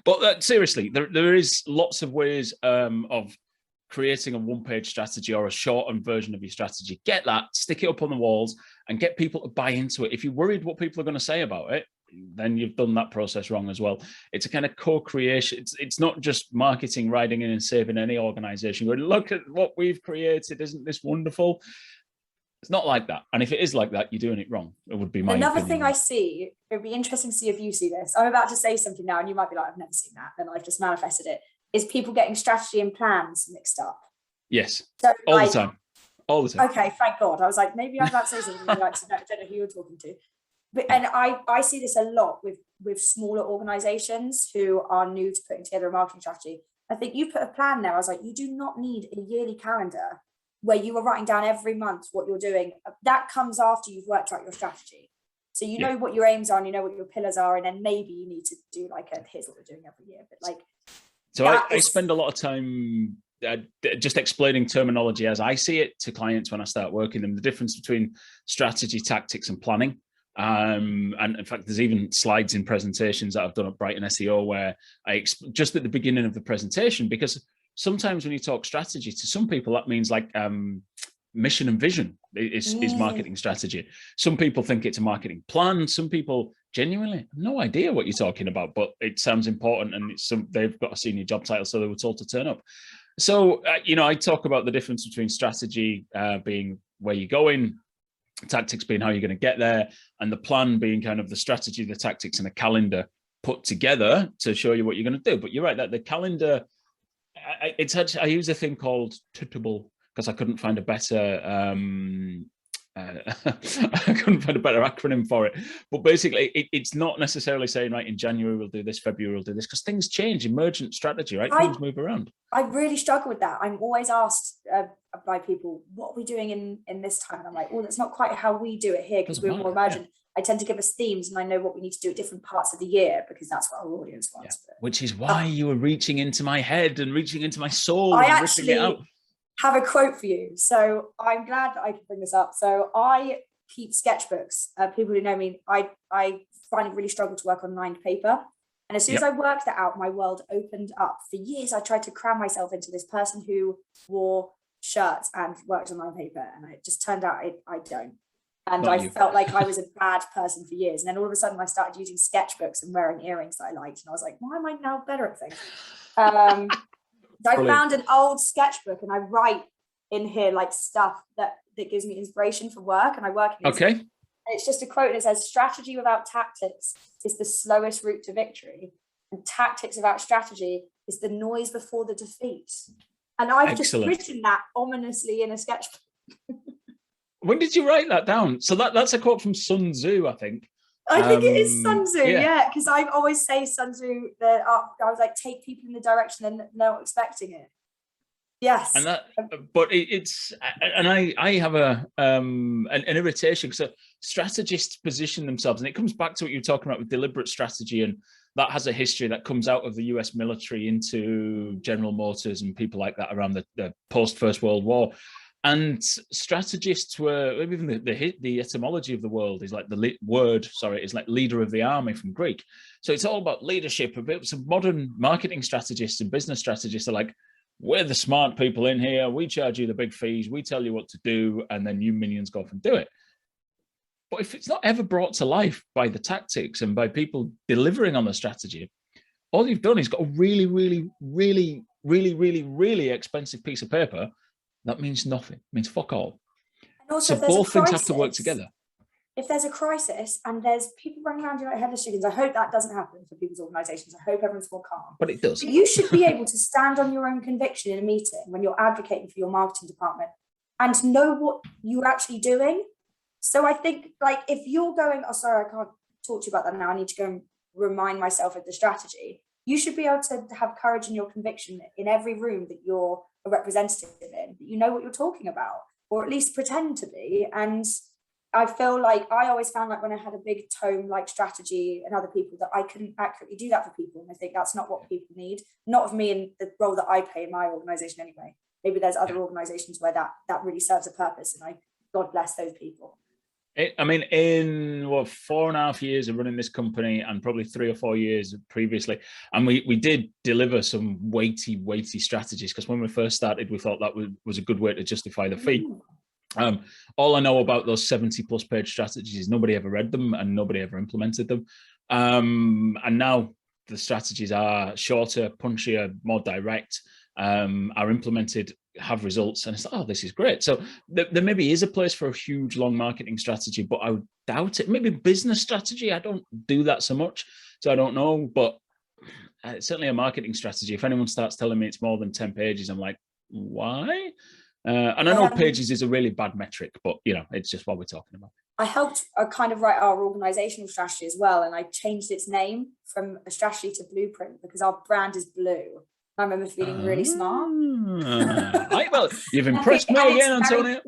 But seriously, there is lots of ways of creating a one-page strategy or a shortened version of your strategy. Get that, stick it up on the walls, and get people to buy into it. If you're worried what people are going to say about it, then you've done that process wrong as well. It's a kind of co-creation. It's not just marketing riding in and saving any organization going, look at what we've created, isn't this wonderful? It's not like that. And if it is like that, you're doing it wrong. It would be my opinion. Thing I see, it'd be interesting to see if you see this. I'm about to say something now and you might be like, I've never seen that. Then I've just manifested it. Is people getting strategy and plans mixed up? Yes, so, all the time. Okay, thank God. I was like, maybe I'm about to say something. Like, I don't know who you're talking to. But and I see this a lot with smaller organizations who are new to putting together a marketing strategy. I think you put a plan there. I was like, you do not need a yearly calendar where you are writing down every month what you're doing. That comes after you've worked out your strategy. So you know what your aims are and you know what your pillars are, and then maybe you need to do like here's what we're doing every year. But like, so I spend a lot of time just explaining terminology as I see it to clients when I start working them, the difference between strategy, tactics, and planning. And in fact, there's even slides in presentations that I've done at Brighton SEO where I just at the beginning of the presentation, because sometimes when you talk strategy to some people, that means like mission and vision is marketing strategy. Some people think it's a marketing plan. Some people genuinely have no idea what you're talking about, but it sounds important and they've got a senior job title, so they were told to turn up. So, I talk about the difference between strategy being where you're going, tactics being how you're going to get there, and the plan being kind of the strategy, the tactics, and a calendar put together to show you what you're going to do. But you're right, that the calendar, I use a thing called Teachable because I couldn't find a better acronym for it. But basically, it's not necessarily saying, right, in January we'll do this, February we'll do this, because things change, emergent strategy, right? Things move around. I really struggle with that. I'm always asked by people, what are we doing in this time? And I'm like, well, that's not quite how we do it here because we're more emergent. I tend to give us themes and I know what we need to do at different parts of the year because that's what our audience wants. Yeah. Which is why you were reaching into my head and reaching into my soul. I actually have a quote for you. So I'm glad that I can bring this up. So I keep sketchbooks. People who know me, I find it really struggle to work on lined paper. And as soon as I worked that out, my world opened up. For years, I tried to cram myself into this person who wore shirts and worked on lined paper. And it just turned out I don't. And I felt like I was a bad person for years. And then all of a sudden I started using sketchbooks and wearing earrings that I liked. And I was like, why am I now better at things? So I found an old sketchbook and I write in here like stuff that gives me inspiration for work. And I work in Okay. And it's just a quote and it says, strategy without tactics is the slowest route to victory. And tactics without strategy is the noise before the defeat. And I've just written that ominously in a sketchbook. When did you write that down? So that's a quote from Sun Tzu, I think. I think it is Sun Tzu, yeah, because I always say Sun Tzu that I was like, take people in the direction they're not expecting it. Yes. And that, but it's, and I have an irritation because strategists position themselves, and it comes back to what you're talking about with deliberate strategy, and that has a history that comes out of the US military into General Motors and people like that around the post First World War. And strategists were, even the etymology of the word is like is like leader of the army from Greek. So it's all about leadership. Some modern marketing strategists and business strategists are like, we're the smart people in here. We charge you the big fees. We tell you what to do. And then you minions go off and do it. But if it's not ever brought to life by the tactics and by people delivering on the strategy, all you've done is got a really, really, really, really, really, really expensive piece of paper. That means nothing. It means fuck all. And also, so both things have to work together. If there's a crisis and there's people running around you like headless chickens, I hope that doesn't happen for people's organisations. I hope everyone's more calm. But it does. But you should be able to stand on your own conviction in a meeting when you're advocating for your marketing department and know what you're actually doing. So I think, like, if you're going, oh, sorry, I can't talk to you about that now. I need to go and remind myself of the strategy. You should be able to have courage in your conviction in every room that you're a representative in, that you know what you're talking about, or at least pretend to be. And I feel like I always found like when I had a big tome like strategy and other people that I couldn't accurately do that for people. And I think that's not what people need, not of me in the role that I play in my organisation anyway. Maybe there's other organisations where that really serves a purpose, and God bless those people. I mean, in 4.5 years of running this company, and probably 3 or 4 years previously, and we did deliver some weighty strategies, because when we first started, we thought that was a good way to justify the fee. All I know about those 70+ page strategies is nobody ever read them and nobody ever implemented them. And now the strategies are shorter, punchier, more direct, are implemented, have results, and it's like, oh, this is great. So there maybe is a place for a huge long marketing strategy, but I would doubt it. Maybe business strategy, I don't do that so much, so I don't know, but certainly a marketing strategy. If anyone starts telling me it's more than 10 pages, I'm like, why? And I know pages is a really bad metric, but you know, it's just what we're talking about. I helped kind of write our organizational strategy as well, and I changed its name from a strategy to blueprint because our brand is blue. I remember feeling really smart. Well, you've impressed me again, Antonia.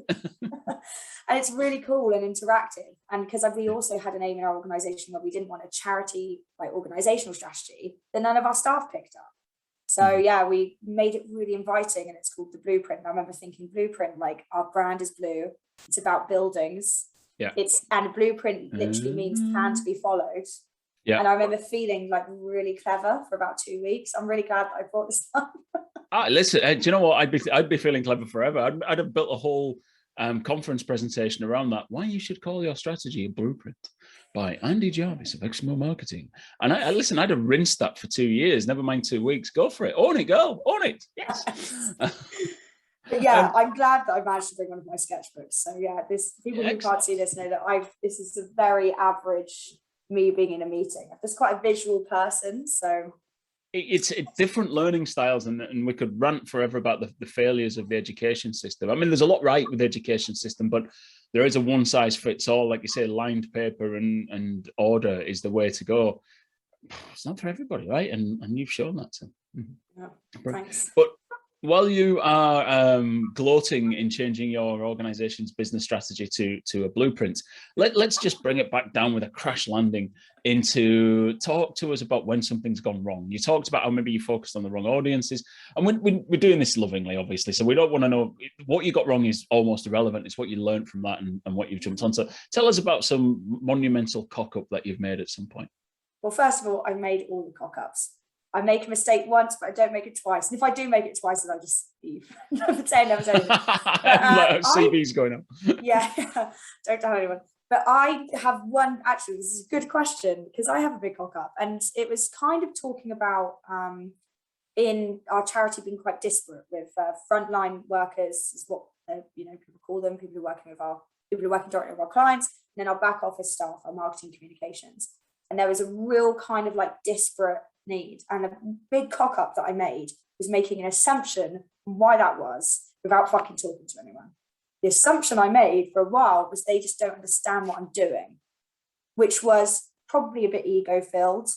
And it's really cool and interactive. And because we also had an aim in our organization where we didn't want a charity like organizational strategy that none of our staff picked up. So yeah, we made it really inviting, and it's called the Blueprint. And I remember thinking blueprint, like our brand is blue. It's about buildings. Yeah. And blueprint literally means plan to be followed. Yeah. And I remember feeling like really clever for about 2 weeks. I'm really glad that I brought this up. Listen, do you know what? I'd be feeling clever forever. I'd have built a whole conference presentation around that. Why you should call your strategy a blueprint by Andy Jarvis of XMO Marketing. And listen, I'd have rinsed that for 2 years, never mind 2 weeks. Go for it. Own it, girl. Own it. Yes. But yeah, I'm glad that I managed to bring one of my sketchbooks. So yeah, people who can't see this know that this is a very average me being in a meeting. I'm just quite a visual person, so it's different learning styles, and we could rant forever about the failures of the education system. I mean, there's a lot right with the education system, but there is a one size fits all, like you say, lined paper and order is the way to go. It's not for everybody, right? And you've shown that. So. Yeah, thanks. But while you are gloating in changing your organization's business strategy to a blueprint, let's just bring it back down with a crash landing into talk to us about when something's gone wrong. You talked about how maybe you focused on the wrong audiences, and we're doing this lovingly, obviously, so we don't want to know what you got wrong is almost irrelevant. It's what you learned from that and what you've jumped on. So tell us about some monumental cock-up that you've made at some point. Well, first of all, I made all the cock-ups. I make a mistake once, but I don't make it twice. And if I do make it twice, then I just leave. Never say. CV's going on. Yeah, don't tell anyone. But I have one, actually, this is a good question, because I have a big cock up, and it was kind of talking about in our charity being quite disparate with frontline workers, is what people call them, people who are working directly with our clients, and then our back office staff, our marketing communications. And there was a real kind of like disparate need, and a big cock up that I made was making an assumption on why that was without fucking talking to anyone. The assumption I made for a while was they just don't understand what I'm doing, which was probably a bit ego filled,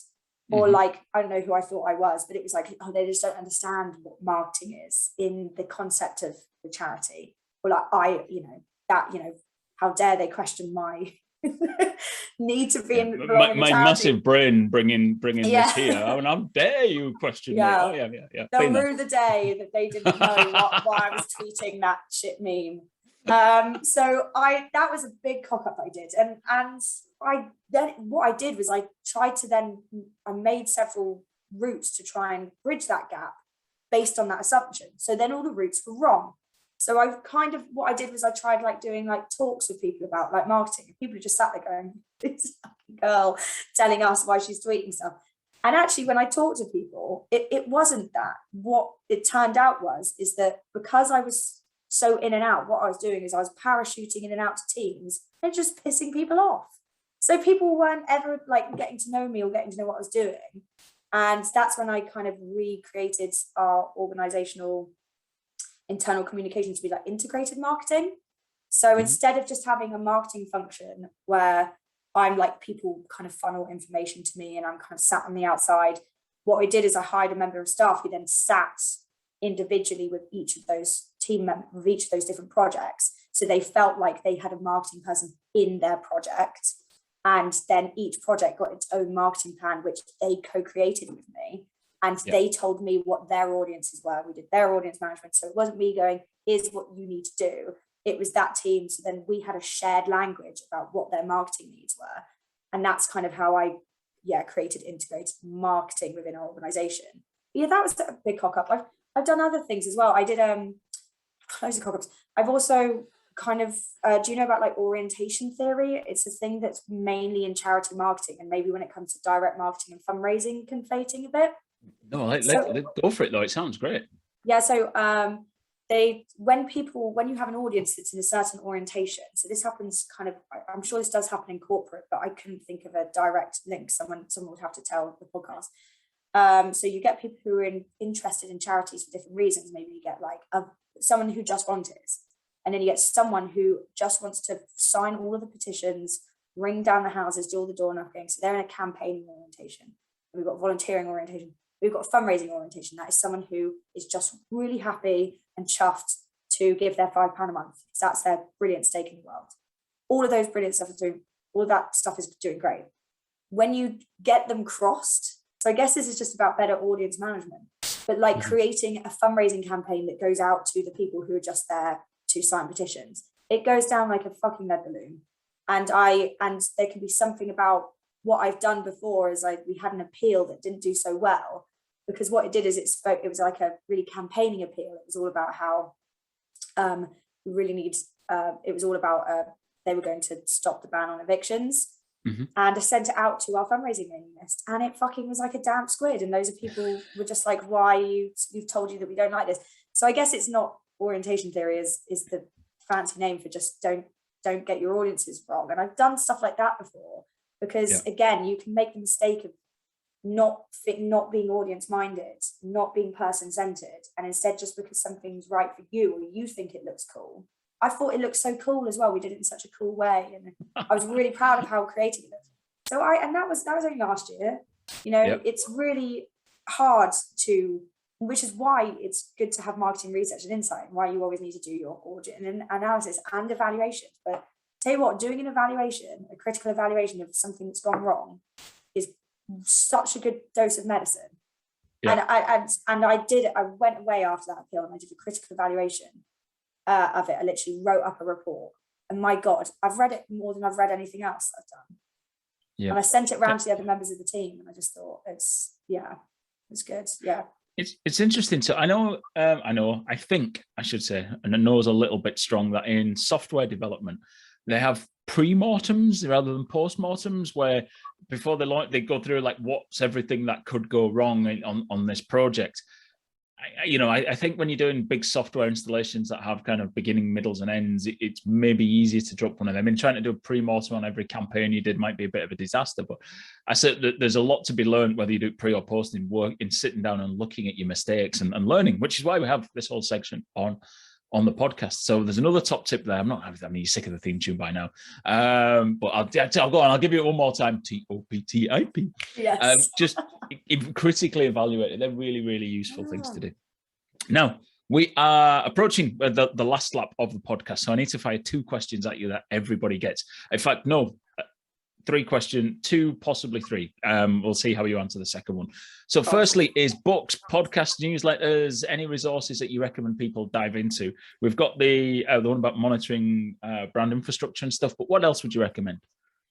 or like, I don't know who I thought I was, but it was like, oh, they just don't understand what marketing is in the concept of the charity. Or like, how dare they question my need to be in my massive brain bringing this here. I mean, how dare you question me? Oh yeah. They'll rue the day that they didn't know why I was tweeting that shit meme. So that was a big cock up that I did, and what I did was I made several routes to try and bridge that gap based on that assumption. So then all the routes were wrong. So what I did was I tried like doing like talks with people about like marketing. People just sat there going, this fucking girl telling us why she's tweeting stuff. And actually, when I talked to people, it wasn't that. What it turned out is that because I was so in and out, what I was doing is I was parachuting in and out to teams and just pissing people off. So people weren't ever like getting to know me or getting to know what I was doing. And that's when I kind of recreated our organizational internal communication to be like integrated marketing. So instead of just having a marketing function where I'm like, people kind of funnel information to me and I'm kind of sat on the outside, what I did is I hired a member of staff who then sat individually with each of those team members, with each of those different projects. So they felt like they had a marketing person in their project. And then each project got its own marketing plan, which they co-created with me. And they told me what their audiences were. We did their audience management. So it wasn't me going, here's what you need to do. It was that team. So then we had a shared language about what their marketing needs were. And that's kind of how I created integrated marketing within our organization. Yeah, that was a big cock up. I've done other things as well. I did loads of cock ups. I've also kind of, do you know about like orientation theory? It's a thing that's mainly in charity marketing, and maybe when it comes to direct marketing and fundraising, conflating a bit. No, let's go for it though. It sounds great. Yeah. So when you have an audience that's in a certain orientation, so this happens kind of, I'm sure this does happen in corporate, but I couldn't think of a direct link. Someone would have to tell the podcast. So you get people who are interested in charities for different reasons. Maybe you get like someone who just volunteers, and then you get someone who just wants to sign all of the petitions, ring down the houses, do all the door knocking. So they're in a campaigning orientation. We've got volunteering orientation. We've got fundraising orientation. That is someone who is just really happy and chuffed to give their £5 a month. So that's their brilliant stake in the world. All of those brilliant stuff all of that stuff is doing great. When you get them crossed, so I guess this is just about better audience management, but like creating a fundraising campaign that goes out to the people who are just there to sign petitions. It goes down like a fucking lead balloon. And there can be something about what I've done before is we had an appeal that didn't do so well, because what it did is it was like a really campaigning appeal. It was all about how we really need, it was all about they were going to stop the ban on evictions. And I sent it out to our fundraising mailing list, and it fucking was like a damp squid. And those people were just like, why we've told you that we don't like this. So I guess it's not orientation theory is the fancy name for just don't get your audiences wrong. And I've done stuff like that before, because again, you can make the mistake of not being audience minded, not being person centered, and instead just because something's right for you or you think it looks cool. I thought it looked so cool as well. We did it in such a cool way, and I was really proud of how creative it looked. So that was only last year. It's really hard to, which is why it's good to have marketing research and insight, and why you always need to do your audit and analysis and evaluation. But tell you what, doing an evaluation, a critical evaluation of something that's gone wrong, is such a good dose of medicine. And I went away after that appeal and I did a critical evaluation of it. I literally wrote up a report, and my God, I've read it more than I've read anything else I've done. And I sent it around to the other members of the team, and I just thought it's good. Yeah. It's interesting. So I think I should say, and I know it's a little bit strong, that in software development, they have pre-mortems rather than post-mortems, where before they go through like what's everything that could go wrong on this project. I think when you're doing big software installations that have kind of beginning, middles, and ends, it's maybe easier to drop one of them. I mean, trying to do a pre-mortem on every campaign you did might be a bit of a disaster, but I said that there's a lot to be learned whether you do pre or post in work, in sitting down and looking at your mistakes and learning, which is why we have this whole section on the podcast. So there's another top tip there. I mean, you're sick of the theme tune by now, but I'll go on. I'll give you it one more time. TOPTIP. Yes. Just critically evaluate it. They're really, really useful things to do. Now, we are approaching the last lap of the podcast, so I need to fire 2 questions at you that everybody gets. In fact, no, 3 questions, 2, possibly 3. We'll see how you answer the second one. So firstly is books, podcasts, newsletters, any resources that you recommend people dive into. We've got the one about monitoring brand infrastructure and stuff, but what else would you recommend?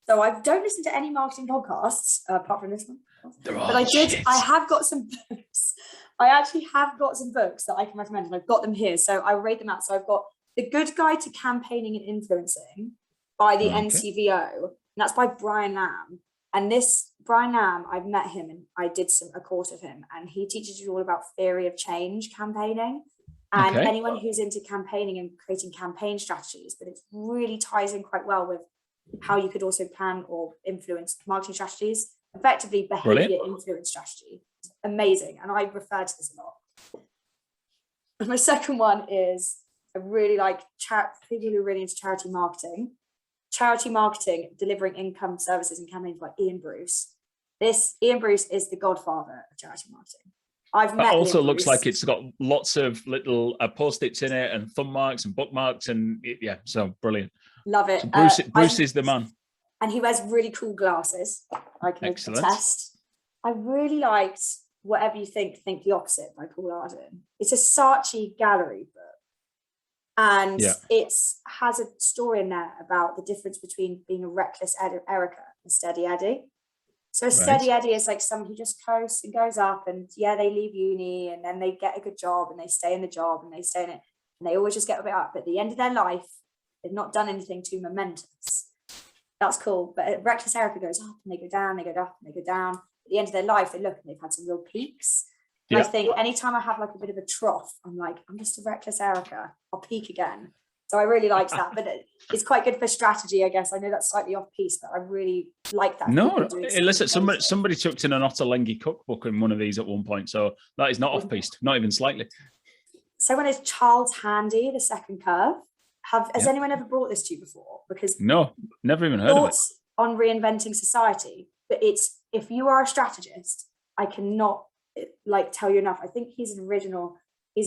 So I don't listen to any marketing podcasts apart from this one. But shit. I have got some books. I actually have got some books that I can recommend, and I've got them here. So I read them out. So I've got The Good Guide to Campaigning and Influencing by the NCVO. And that's by Brian Lamb. And this Brian Lamb, I've met him and I did a course with him, and he teaches you all about theory of change campaigning. And anyone who's into campaigning and creating campaign strategies, but it really ties in quite well with how you could also plan or influence marketing strategies, effectively behavior influence strategy. It's amazing. And I refer to this a lot. And my second one is, I really like people who are really into charity marketing. Charity Marketing, Delivering Income Services and Campaigns by Ian Bruce. Ian Bruce is the godfather of charity marketing. I've met It also Ian looks Bruce. like it's got lots of little post-its in it and thumb marks and bookmarks and so brilliant. Love it. So Bruce is the man. And he wears really cool glasses. I can attest. I really liked Whatever You Think the Opposite by Paul Arden. It's a Saatchi gallery book. And it has a story in there about the difference between being a reckless Erica and steady Eddie. So a steady Eddie is like someone who just coasts and goes up, and they leave uni and then they get a good job and they stay in the job and they stay in it and they always just get a bit up. But at the end of their life, they've not done anything too momentous. That's cool. But a reckless Erica goes up and they go down, they go up and they go down. At the end of their life, they look and they've had some real peaks. And I think anytime I have like a bit of a trough, I'm like, I'm just a reckless Erica. I'll peak again. So I really liked that. But it's quite good for strategy, I guess. I know that's slightly off piece, but I really like that. No, listen, somebody chucked in an Ottolenghi cookbook in one of these at one point. So that is not off piece, not even slightly. So when it's Charles Handy, The Second Curve. Has anyone ever brought this to you before? Because no, never even heard of it. On reinventing society. But it's, if you are a strategist, I cannot tell you enough. I think he's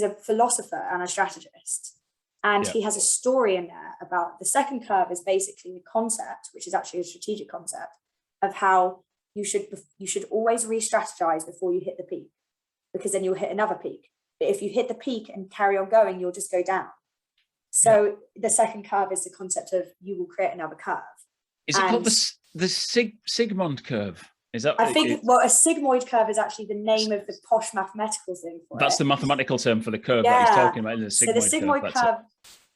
a philosopher and a strategist. And he has a story in there about the second curve is basically the concept, which is actually a strategic concept, of how you should always re-strategize before you hit the peak, because then you'll hit another peak. But if you hit the peak and carry on going, you'll just go down. So the second curve is the concept of you will create another curve. Is it called the Sigmund curve? Is that? I think, a sigmoid curve is actually the name of the posh mathematical thing for That's it. the mathematical term for the curve that he's talking about. So the sigmoid curve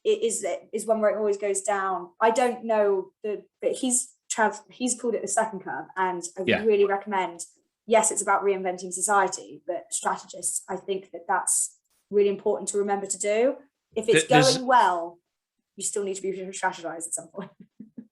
is one where it always goes down. I don't know, but he's called it the second curve, and I really recommend. Yes, it's about reinventing society, but strategists, I think that's really important to remember to do. If it's going well, you still need to be strategized at some point.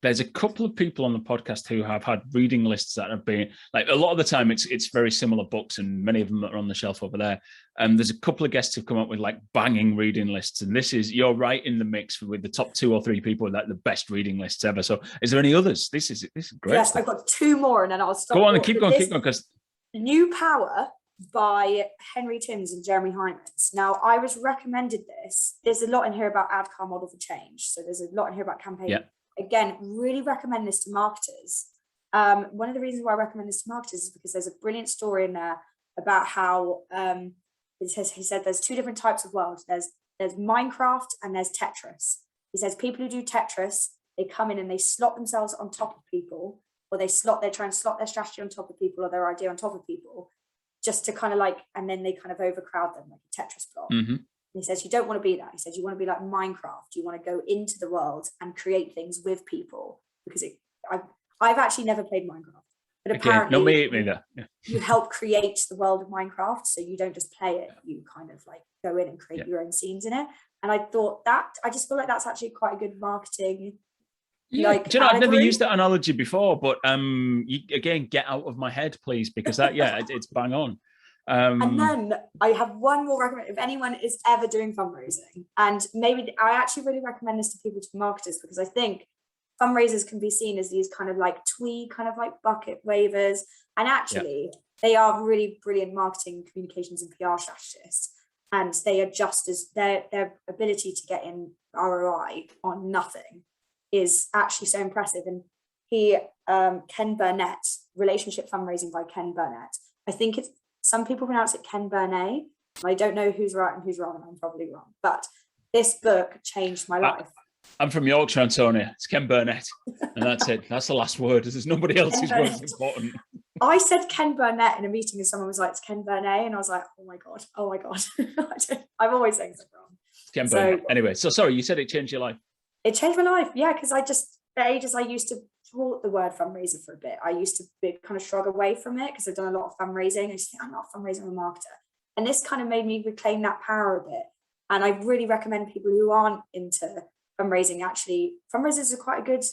There's a couple of people on the podcast who have had reading lists that have been like, a lot of the time it's very similar books, and many of them are on the shelf over there. And there's a couple of guests who've come up with like banging reading lists, and you're right in the mix with the top 2 or 3 people with like the best reading lists ever. So is there any others? This is great. Yes, I've got 2 more and then I'll stop. Go on and keep going because New Power by Henry Timms and Jeremy Hymans. Now, I was recommended this. There's a lot in here about ADCAR model for change. So there's a lot in here about campaigning. Yeah. Again, really recommend this to marketers. One of the reasons why I recommend this to marketers is because there's a brilliant story in there about how he said there's 2 different types of world. There's Minecraft and there's Tetris. He says people who do Tetris, they come in and they slot themselves on top of people, or they try and slot their strategy on top of people or their idea on top of people, just to kind of and then they kind of overcrowd them like a Tetris block. Mm-hmm. And he says, you don't want to be that. He says, you want to be like Minecraft. You want to go into the world and create things with people. because I've actually never played Minecraft, but Okay, apparently no, me neither. Yeah. you help create the world of Minecraft. So you don't just play it, you kind of like go in and create your own scenes in it. And I thought I just feel like that's actually quite a good marketing. Yeah, like, do you know, I've never allegory. used that analogy before, but again, get out of my head, please, because that, it's bang on. And then I have one more recommendation. If anyone is ever doing fundraising, and maybe I actually really recommend this to people, to marketers, because I think fundraisers can be seen as these kind of like twee, kind of like bucket waivers, and actually they are really brilliant marketing, communications, and PR strategists, and they are just as their ability to get in ROI on nothing is actually so impressive. And Ken Burnett, Relationship Fundraising by Ken Burnett. I think it's, some people pronounce it Ken Burnett. I don't know who's right and who's wrong, and I'm probably wrong. But this book changed my life. I'm from Yorkshire, Antonia. It's Ken Burnett, and that's it. That's the last word. There's nobody else who's most important. I said Ken Burnett in a meeting, and someone was like, "It's Ken Burnett," and I was like, "Oh my god, oh my god." I'm always saying something wrong. Ken Burnett. Anyway, so sorry, you said it changed your life. It changed my life, yeah, because for ages I used to thought the word fundraiser for a bit. I used to kind of shrug away from it because I've done a lot of fundraising. I just think, I'm not a fundraiser, I'm a marketer. And this kind of made me reclaim that power a bit. And I really recommend people who aren't into fundraising, actually, fundraisers are quite a good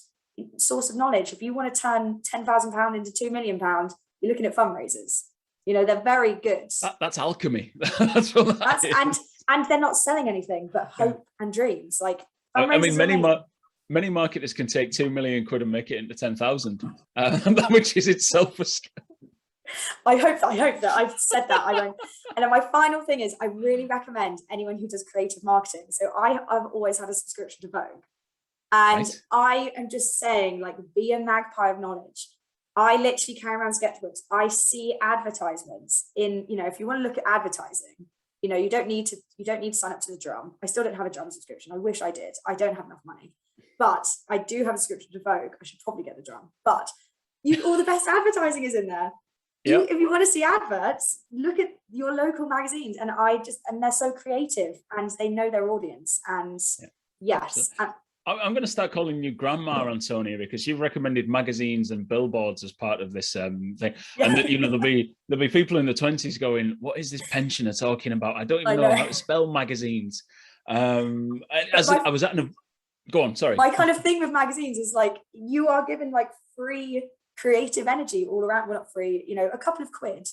source of knowledge. If you want to turn £10,000 into £2 million, you're looking at fundraisers. You know, they're very good. That's alchemy. That's what that is. And they're not selling anything but hope and dreams. Like, I mean, many marketers can take 2 million quid and make it into 10,000, which is itself a I hope that I've said that. And then my final thing is, I really recommend anyone who does creative marketing. So I've always had a subscription to Vogue, and right. I am just saying, like, be a magpie of knowledge. I literally carry around sketchbooks. I see advertisements in, you know, if you want to look at advertising, you know, you don't need to sign up to the Drum. I still don't have a Drum subscription. I wish I did. I don't have enough money, but I do have a subscription to Vogue. I should probably get the Drum, but all the best advertising is in there. Yep. If you want to see adverts, look at your local magazines, and they're so creative and they know their audience. And yes, I'm going to start calling you Grandma, Antonia, because you've recommended magazines and billboards as part of this thing. And you know, there'll be people in the 20s going, "What is this pensioner talking about? I don't even know how to spell magazines." I was at go on, sorry. My kind of thing with magazines is, like, you are given like free creative energy all around. Well, not free, you know, a couple of quid.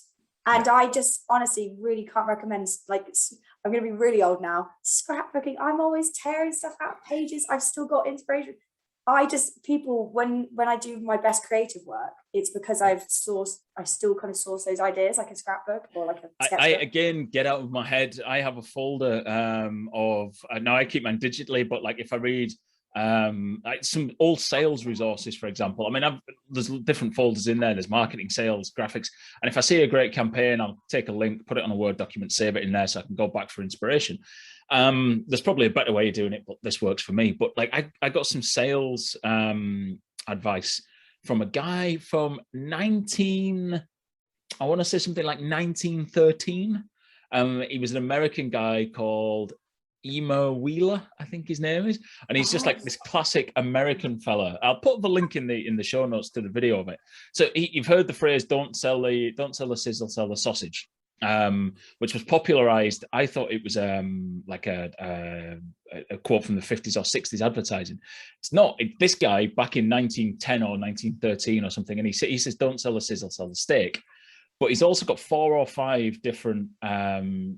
And I just honestly really can't recommend, like, I'm going to be really old now, scrapbooking. I'm always tearing stuff out of pages. I've still got inspiration. When I do my best creative work, it's because I still kind of source those ideas, like a scrapbook or like a sketchbook. I again, get out of my head. I have a folder of, now I keep mine digitally, but like if I read some old sales resources, for example. I mean, there's different folders in there. There's marketing, sales, graphics. And if I see a great campaign, I'll take a link, put it on a Word document, save it in there so I can go back for inspiration. There's probably a better way of doing it, but this works for me. But like I got some sales advice from a guy from I want to say something like 1913. He was an American guy called Emo Wheeler, I think his name is, and he's just like this classic American fella. I'll put the link in the show notes to the video of it. So you've heard the phrase "Don't sell the sizzle, sell the sausage," which was popularized. I thought it was like a quote from the 50s or 60s advertising. It's not. This guy back in 1910 or 1913 or something, and he says, "Don't sell the sizzle, sell the steak." But he's also got 4 or 5 different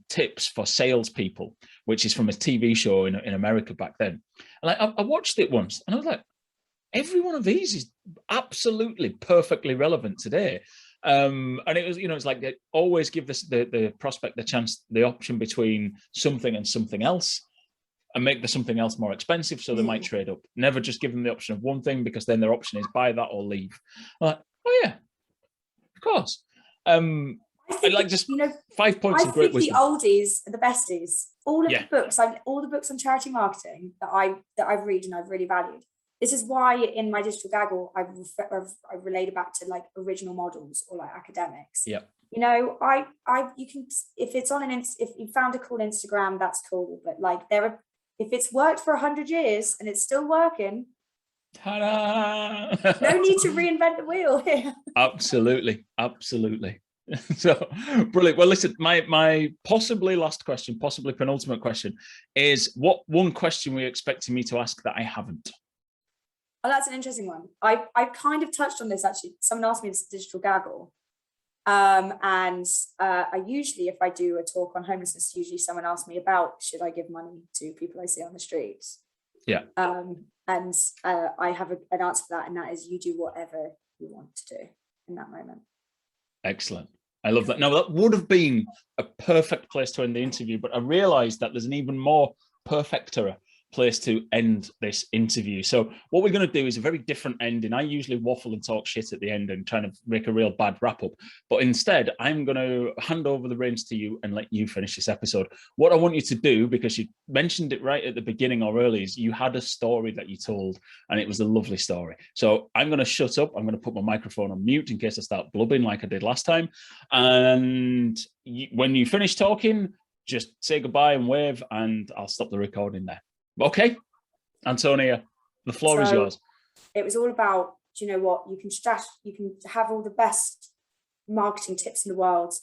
tips for salespeople, which is from a TV show in America back then. And I watched it once, and I was like, every one of these is absolutely perfectly relevant today. And it was, you know, it's like they always give the prospect the option between something and something else, and make the something else more expensive, so they might trade up. Never just give them the option of one thing, because then their option is buy that or leave. I'm like, oh yeah, of course. I like just 5 points of great wisdom. The oldies are the besties. All the books on charity marketing that I've read and I've really valued. This is why in my digital gaggle I've related back to like original models or like academics. Yeah. You know, you can, if it's on if you found a cool Instagram, that's cool. But like if it's worked for 100 years and it's still working, Ta-da! No need to reinvent the wheel here. Absolutely. So brilliant. Well, listen, my possibly last question, possibly penultimate question is, what one question were you expecting me to ask that I haven't? Oh, that's an interesting one. I kind of touched on this actually. Someone asked me this digital gaggle. I usually, if I do a talk on homelessness, usually someone asks me about, should I give money to people I see on the streets? Yeah. I have an answer for that, and that is, you do whatever you want to do in that moment. Excellent. I love that. Now, that would have been a perfect place to end the interview, but I realized that there's an even more perfecter place to end this interview. So what we're going to do is a very different ending. I usually waffle and talk shit at the end and trying to make a real bad wrap up, but instead I'm going to hand over the reins to you and let you finish this episode. What I want you to do, because you mentioned it right at the beginning or early, is you had a story that you told, and it was a lovely story. So I'm going to shut up. I'm going to put my microphone on mute in case I start blubbing like I did last time. And when you finish talking, just say goodbye and wave, and I'll stop the recording there. Okay, Antonia, the floor is yours. It was all about, do you know what, you can have all the best marketing tips in the world.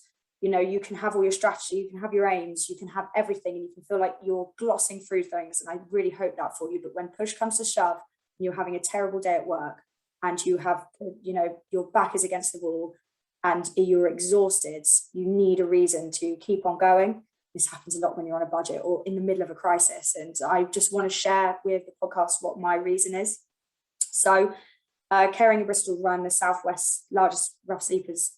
You know, you can have all your strategy, you can have your aims, you can have everything, and you can feel like you're glossing through things. And I really hope that for you. But when push comes to shove, and you're having a terrible day at work, and you have, you know, your back is against the wall, and you're exhausted, you need a reason to keep on going. This happens a lot when you're on a budget or in the middle of a crisis. And I just want to share with the podcast what my reason is. So Caring in Bristol run the Southwest's largest rough sleepers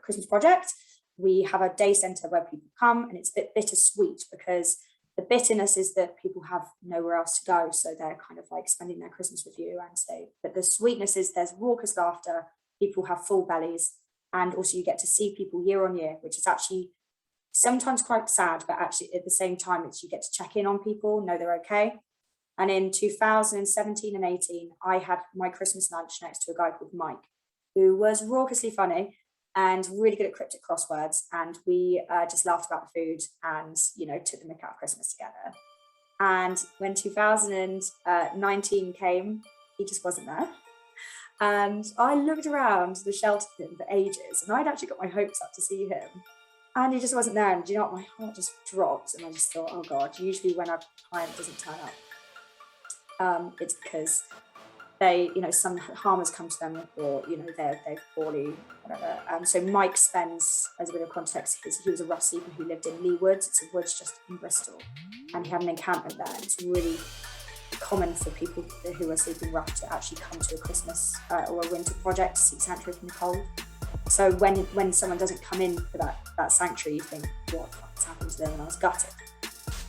Christmas project. We have a day centre where people come, and it's a bit bittersweet because the bitterness is that people have nowhere else to go. So they're kind of like spending their Christmas with you and stay. But the sweetness is there's raucous laughter, people have full bellies, and also you get to see people year on year, which is actually sometimes quite sad, but actually at the same time, it's you get to check in on people, know they're okay. And in 2017 and 18, I had my Christmas lunch next to a guy called Mike, who was raucously funny and really good at cryptic crosswords. And we just laughed about the food and, you know, took the mick out of Christmas together. And when 2019 came, he just wasn't there. And I looked around the shelter for him for ages, and I'd actually got my hopes up to see him. And he just wasn't there. And do you know what? My heart just dropped. And I just thought, oh God, usually when a client doesn't turn up, it's because they, you know, some harm has come to them, or, you know, they're poorly, whatever. So Mike spends, as a bit of context, he was a rough sleeper who lived in Lee Woods. It's a woods just in Bristol. And he had an encampment there. It's really common for people who are sleeping rough to actually come to a Christmas or a winter project to seek sanctuary from the cold. So when someone doesn't come in for that sanctuary, you think, what's happened to them? And I was gutted.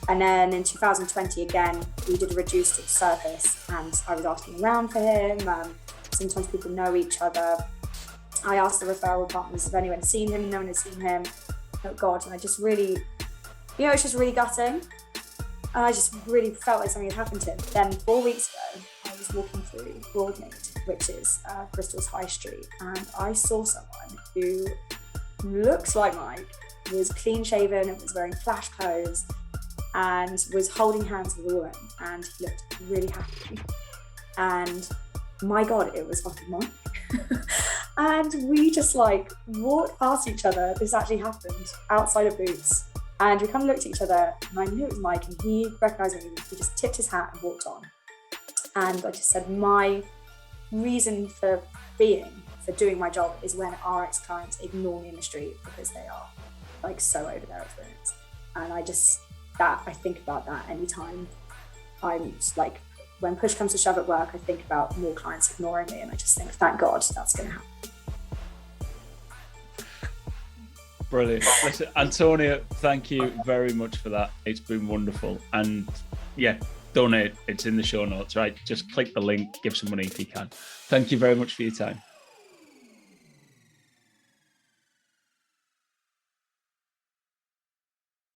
And then in 2020, again, we did a reduced surface, and I was asking around for him. Sometimes people know each other. I asked the referral partners if anyone had seen him, no one had seen him. Oh God, and I just really, you know, it's just really gutting. And I just really felt like something had happened to him. Then 4 weeks ago, I was walking through Broadmead, which is Bristol's High Street, and I saw someone who looks like Mike, was clean shaven, and was wearing flash clothes, and was holding hands with a woman, and he looked really happy. And my God, it was fucking Mike. And we just like walked past each other. This actually happened outside of Boots. And we kind of looked at each other, and I knew it was Mike, and he recognised me. He just tipped his hat and walked on. And I just said, my reason for doing my job is when our ex-clients ignore me in the street because they are like so over their experience. And I think about that anytime I'm just like, when push comes to shove at work, I think about more clients ignoring me, and I just think, thank God that's going to happen. Brilliant. Listen, Antonia, thank you very much for that. It's been wonderful. And yeah, donate. It's in the show notes, right? Just click the link, give some money if you can. Thank you very much for your time.